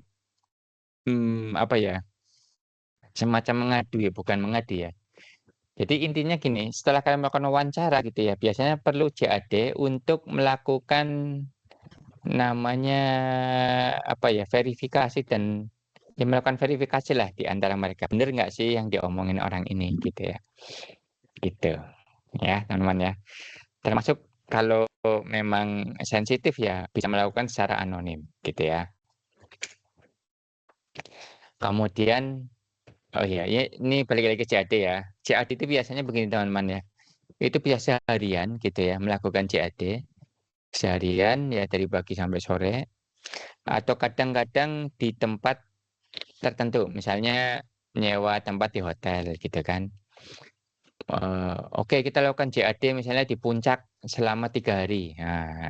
apa ya? Semacam mengadu ya, bukan mengadu ya. Jadi intinya gini, setelah kalian melakukan wawancara gitu ya, biasanya perlu JAD untuk melakukan namanya apa ya, verifikasi dan ya melakukan verifikasi lah di antara mereka. Bener nggak sih yang diomongin orang ini gitu ya. Gitu. Ya, teman-teman ya. Termasuk kalau memang sensitif ya bisa melakukan secara anonim gitu ya. Kemudian oh iya, ini balik lagi ke CAD ya. CAD itu biasanya begini teman-teman ya. Itu bisa seharian gitu ya melakukan CAD. Seharian ya dari pagi sampai sore atau kadang-kadang di tempat tertentu, misalnya nyewa tempat di hotel gitu kan. Oke kita lakukan CAD misalnya di puncak selama 3 hari. Nah,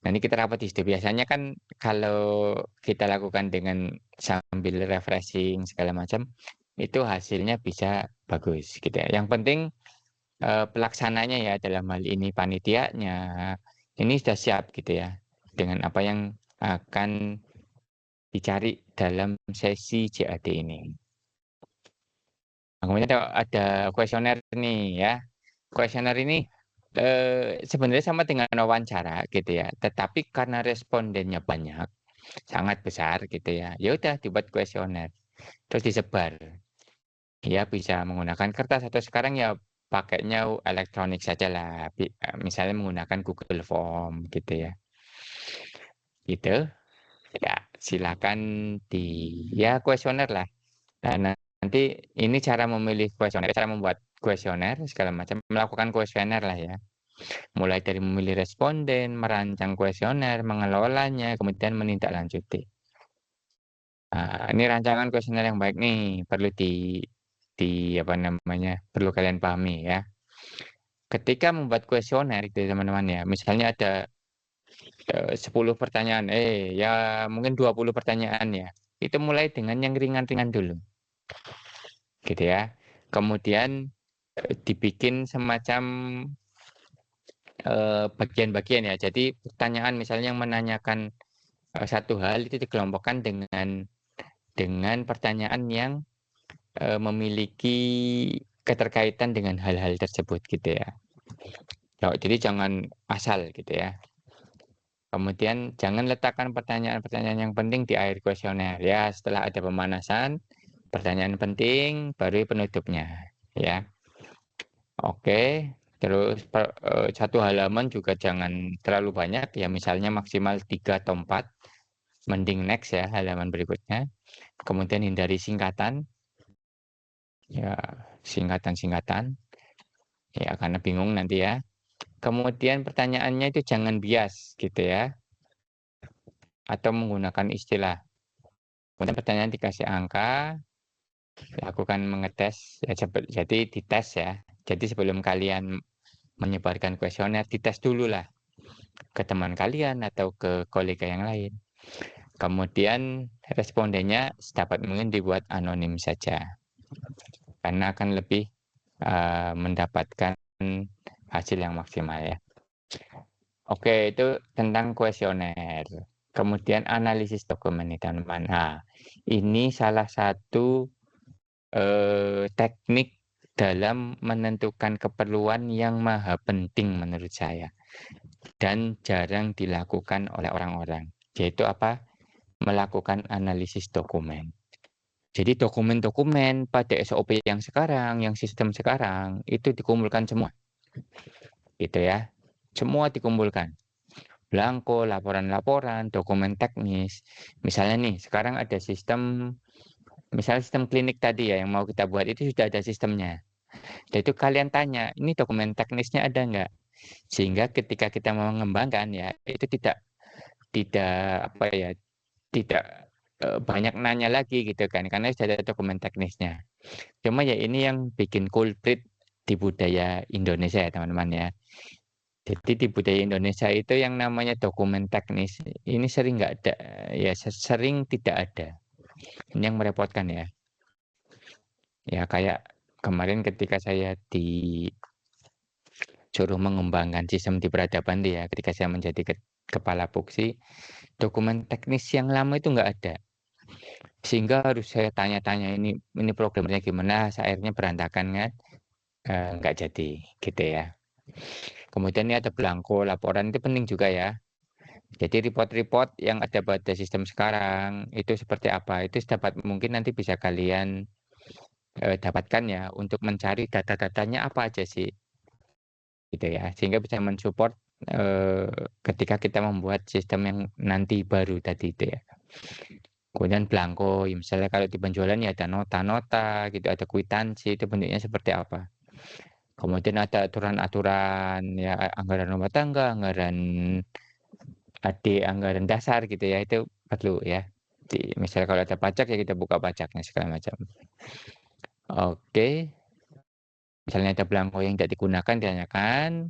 nanti kita rapat di situ. Biasanya kan kalau kita lakukan dengan sambil refreshing segala macam, itu hasilnya bisa bagus gitu ya. Yang penting pelaksananya ya dalam hal ini panitianya ini sudah siap gitu ya dengan apa yang akan dicari dalam sesi CAD ini. Nah, kemudian ada kuesioner nih ya. Kuesioner ini sebenarnya sama dengan wawancara gitu ya, tetapi karena respondennya banyak, sangat besar gitu ya. Ya udah dibuat kuesioner, terus disebar. Ya bisa menggunakan kertas atau sekarang ya pakainya elektronik saja lah. Misalnya menggunakan Google Form gitu ya. Gitu. Ya, silakan di ya kuesioner lah. Nah, nanti ini cara memilih kuesioner, cara membuat kuesioner segala macam, melakukan kuesioner lah ya. Mulai dari memilih responden, merancang kuesioner, mengelolanya, kemudian menindaklanjuti. Ini rancangan kuesioner yang baik nih, perlu di apa namanya, perlu kalian pahami ya. Ketika membuat kuesioner itu teman-teman ya, misalnya ada 10 pertanyaan, ya mungkin 20 pertanyaan ya. Itu mulai dengan yang ringan-ringan dulu, gitu ya. Kemudian dibikin semacam bagian-bagian ya. Jadi pertanyaan misalnya yang menanyakan satu hal itu dikelompokkan dengan pertanyaan yang memiliki keterkaitan dengan hal-hal tersebut gitu ya. Jadi jangan asal gitu ya. Kemudian jangan letakkan pertanyaan-pertanyaan yang penting di akhir kuesioner ya. Setelah ada pemanasan, pertanyaan penting baru penutupnya ya. Oke. Terus satu halaman juga jangan terlalu banyak ya, misalnya maksimal 3 atau 4, mending next ya halaman berikutnya. Kemudian hindari singkatan, ya singkatan-singkatan, ya karena bingung nanti ya. Kemudian pertanyaannya itu jangan bias gitu ya, atau menggunakan istilah. Kemudian pertanyaan dikasih angka, lakukan mengetes, ya, jadi dites ya. Jadi sebelum kalian menyebarkan kuesioner, dites dulu lah ke teman kalian atau ke kolega yang lain. Kemudian respondennya sedapat mungkin dibuat anonim saja, karena akan lebih mendapatkan hasil yang maksimal ya. Oke, itu tentang kuesioner. Kemudian analisis dokumen nih teman-teman. Nah, ini salah satu teknik dalam menentukan keperluan yang maha penting menurut saya dan jarang dilakukan oleh orang-orang. Yaitu apa? Melakukan analisis dokumen. Jadi dokumen-dokumen pada SOP yang sekarang, yang sistem sekarang, itu dikumpulkan semua. Gitu ya. Semua dikumpulkan. Blanko, laporan-laporan, dokumen teknis. Misalnya nih, sekarang ada sistem, misalnya sistem klinik tadi ya, yang mau kita buat itu sudah ada sistemnya. Dan itu kalian tanya, ini dokumen teknisnya ada nggak? Sehingga ketika kita mau mengembangkan ya, itu tidak apa ya, tidak banyak nanya lagi gitu kan, karena sudah ada dokumen teknisnya. Cuma ya ini yang bikin kulprit di budaya Indonesia ya teman-teman ya. Jadi di budaya Indonesia itu yang namanya dokumen teknis ini sering nggak ada, ya sering tidak ada. Ini yang merepotkan ya. Ya kayak kemarin ketika saya disuruh mengembangkan sistem di peradaban dia, ketika saya menjadi kepala Puksi, dokumen teknis yang lama itu nggak ada. Sehingga harus saya tanya-tanya ini programnya gimana, akhirnya berantakan kan, nggak jadi gitu ya. Kemudian ini ada belangko laporan, itu penting juga ya. Jadi report-report yang ada pada sistem sekarang itu seperti apa, itu dapat mungkin nanti bisa kalian dapatkan ya untuk mencari data-datanya apa aja sih gitu ya, sehingga bisa mensupport ketika kita membuat sistem yang nanti baru tadi itu ya. Kemudian belangko, ya misalnya kalau di penjualan ya ada nota-nota gitu, ada kwitansi, itu bentuknya seperti apa. Kemudian ada aturan-aturan ya, anggaran rumah tangga, anggaran anggaran dasar gitu ya, itu perlu ya. Misalnya kalau ada pajak ya kita buka pajaknya segala macam. Oke, misalnya ada belangko yang tidak digunakan ditanyakan,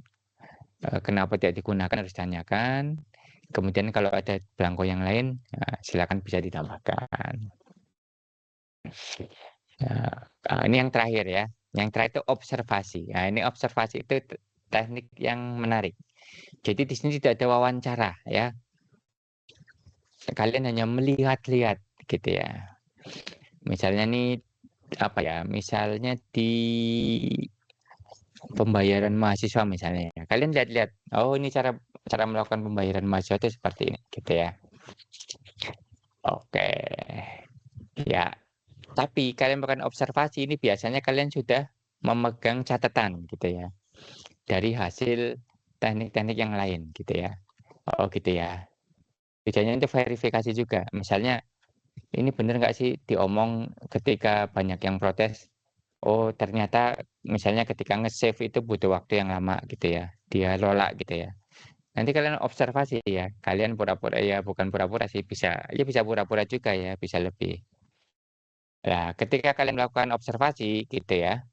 kenapa tidak digunakan harus ditanyakan. Kemudian kalau ada belangko yang lain, silakan bisa ditambahkan. Ini yang terakhir ya. Yang terakhir itu observasi. Nah, ini observasi itu teknik yang menarik. Jadi di sini tidak ada wawancara ya. Kalian hanya melihat-lihat gitu ya. Misalnya nih apa ya? Misalnya di pembayaran mahasiswa misalnya. Kalian lihat-lihat, oh ini cara cara melakukan pembayaran mahasiswa itu seperti ini gitu ya. Oke. Ya, tapi kalian melakukan observasi ini biasanya kalian sudah memegang catatan gitu ya. Dari hasil teknik-teknik yang lain gitu ya. Oh gitu ya. Tujuannya itu verifikasi juga. Misalnya ini benar nggak sih diomong ketika banyak yang protes. Oh ternyata misalnya ketika nge-save itu butuh waktu yang lama gitu ya. Dia lola gitu ya. Nanti kalian observasi ya. Kalian pura-pura ya bukan pura-pura sih bisa. Ya bisa pura-pura juga ya. Bisa lebih. Nah ketika kalian melakukan observasi gitu ya.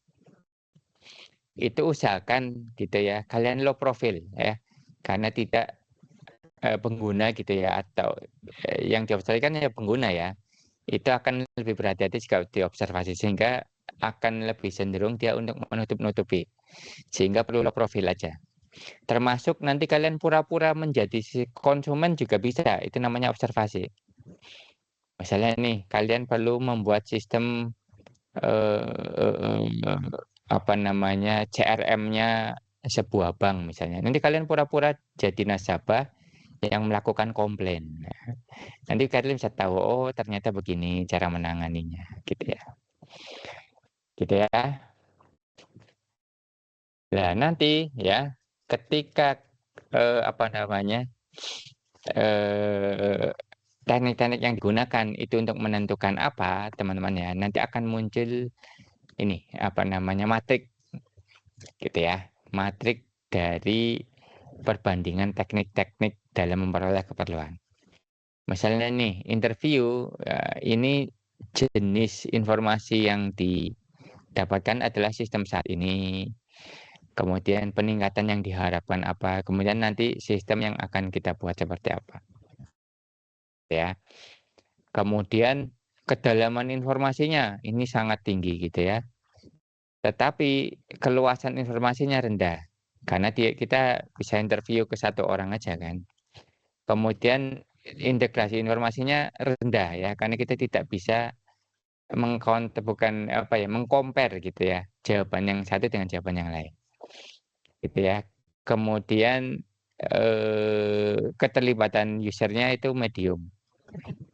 Itu usahakan gitu ya. Kalian low profile ya. Karena tidak pengguna gitu ya atau yang diobservasikan ya pengguna ya, itu akan lebih berhati-hati jika diobservasi sehingga akan lebih cenderung dia untuk menutup-nutupi sehingga perlu low profile aja. Termasuk nanti kalian pura-pura menjadi si konsumen juga bisa, itu namanya observasi. Misalnya nih kalian perlu membuat sistem apa namanya CRM-nya sebuah bank misalnya. Nanti kalian pura-pura jadi nasabah yang melakukan komplain. Nanti kalian bisa tahu, oh ternyata begini cara menanganinya, gitu ya. Gitu ya. Nah, nanti ya ketika, apa namanya, eee, teknik-teknik yang digunakan itu untuk menentukan apa, teman-teman ya, nanti akan muncul ini, apa namanya, matrik gitu ya. Matrik dari perbandingan teknik-teknik dalam memperoleh keperluan. Misalnya nih, interview, ini jenis informasi yang didapatkan adalah sistem saat ini, kemudian peningkatan yang diharapkan apa, kemudian nanti sistem yang akan kita buat seperti apa, ya. Kemudian kedalaman informasinya ini sangat tinggi gitu ya, tetapi keluasan informasinya rendah, karena kita bisa interview ke satu orang aja kan. Kemudian integrasi informasinya rendah ya, karena kita tidak bisa bukan apa ya, meng-compare gitu ya, jawaban yang satu dengan jawaban yang lain, gitu ya. Kemudian, keterlibatan user-nya itu medium,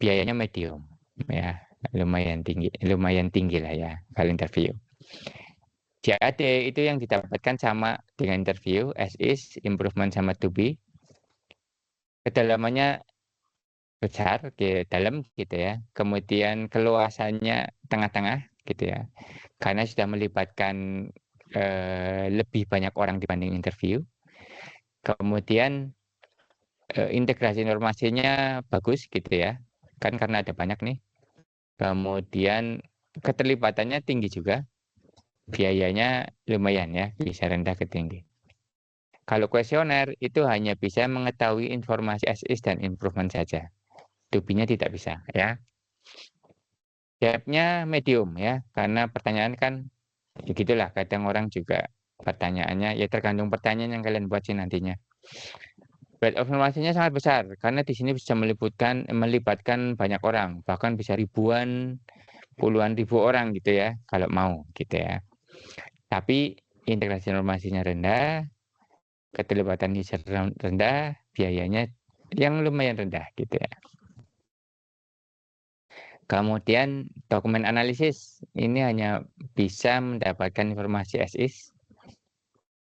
biayanya medium, ya, lumayan tinggi lah ya kalau interview. JAD itu yang didapatkan sama dengan interview, as is, improvement sama to be, kedalamannya besar, dalam gitu ya, kemudian keluasannya tengah-tengah gitu ya, karena sudah melibatkan, lebih banyak orang dibanding interview. Kemudian, integrasi informasinya bagus gitu ya, kan karena ada banyak nih. Kemudian keterlibatannya tinggi juga, biayanya lumayan ya, bisa rendah ke tinggi. Kalau kuesioner itu hanya bisa mengetahui informasi as is dan improvement saja, to be-nya tidak bisa ya. Depth-nya medium ya, karena pertanyaan kan ya gitulah, kadang orang juga pertanyaannya ya tergantung pertanyaan yang kalian buat sih nantinya. Breadth of informasinya sangat besar, karena di sini bisa melibatkan banyak orang, bahkan bisa ribuan, puluhan ribu orang gitu ya, kalau mau gitu ya. Tapi integrasi informasinya rendah, keterlibatan user rendah, biayanya yang lumayan rendah gitu ya. Kemudian dokumen analisis ini hanya bisa mendapatkan informasi as is,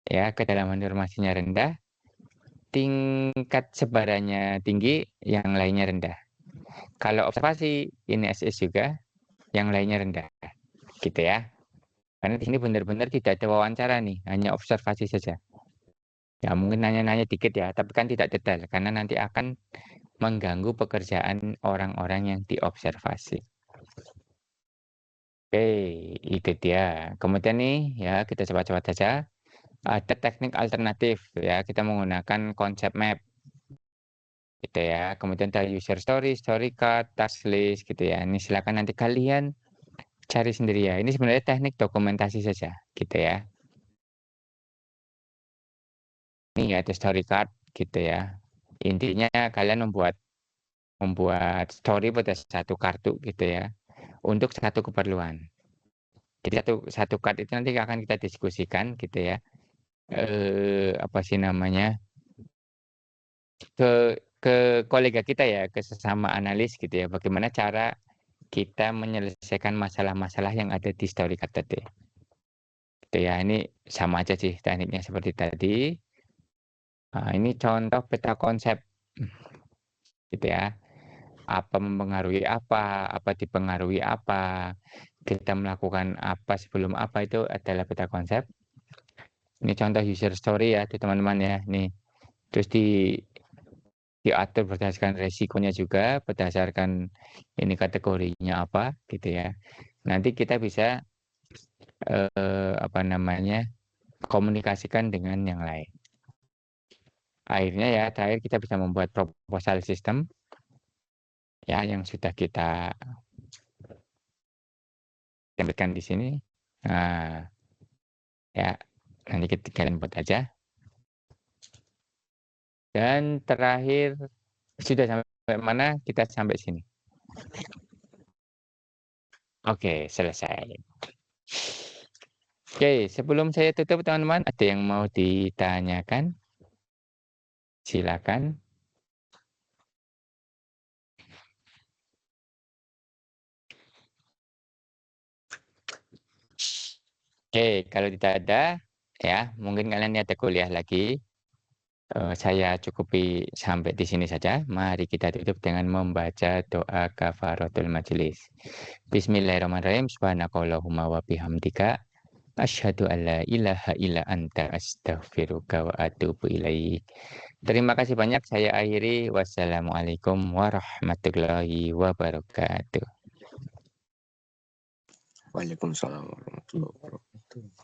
ya, kedalaman informasinya rendah, tingkat sebarannya tinggi, yang lainnya rendah. Kalau observasi ini as is juga, yang lainnya rendah, gitu ya. Karena di sini benar-benar tidak ada wawancara nih, hanya observasi saja. Ya mungkin nanya-nanya dikit ya, tapi kan tidak detail karena nanti akan mengganggu pekerjaan orang-orang yang diobservasi. Oke, itu dia. Kemudian nih ya kita cepat-cepat saja. Ada teknik alternatif ya, kita menggunakan konsep map gitu ya. Kemudian ada user story, story card, task list gitu ya. Ini silakan nanti kalian cari sendiri ya. Ini sebenarnya teknik dokumentasi saja gitu ya. Ini ada story card gitu ya. Intinya kalian membuat membuat story pada satu kartu gitu ya, untuk satu keperluan. Jadi satu satu card itu nanti akan kita diskusikan gitu ya, apa sih namanya, ke ke kolega kita ya, ke sesama analis gitu ya, bagaimana cara kita menyelesaikan masalah-masalah yang ada di story card tadi. Gitu ya, ini sama aja sih tekniknya seperti tadi. Nah, ini contoh peta konsep gitu ya. Apa mempengaruhi apa dipengaruhi apa, kita melakukan apa sebelum apa, itu adalah peta konsep. Ini contoh user story ya tuh teman-teman ya, nih. Terus diatur berdasarkan resikonya juga, berdasarkan ini kategorinya apa gitu ya. Nanti kita bisa, apa namanya, komunikasikan dengan yang lain. Akhirnya ya terakhir kita bisa membuat proposal system ya, yang sudah kita tempelkan di sini. Nah, ya nanti kalian buat aja. Dan terakhir, sudah sampai mana? Kita sampai sini. Oke, selesai. Oke, sebelum saya tutup teman-teman, ada yang mau ditanyakan? Silakan. Oke, kalau tidak ada, Ya, mungkin kalian ada kuliah lagi. Saya cukupi sampai di sini saja. Mari kita tutup dengan membaca doa kafaratul majelis. Bismillahirrahmanirrahim. Subhanakallahumma wa bihamdika asyhadu an la ilaha illa anta astaghfiruka wa atubu ilaik. Terima kasih banyak. Saya akhiri. Wassalamualaikum warahmatullahi wabarakatuh. Waalaikumsalam warahmatullahi wabarakatuh.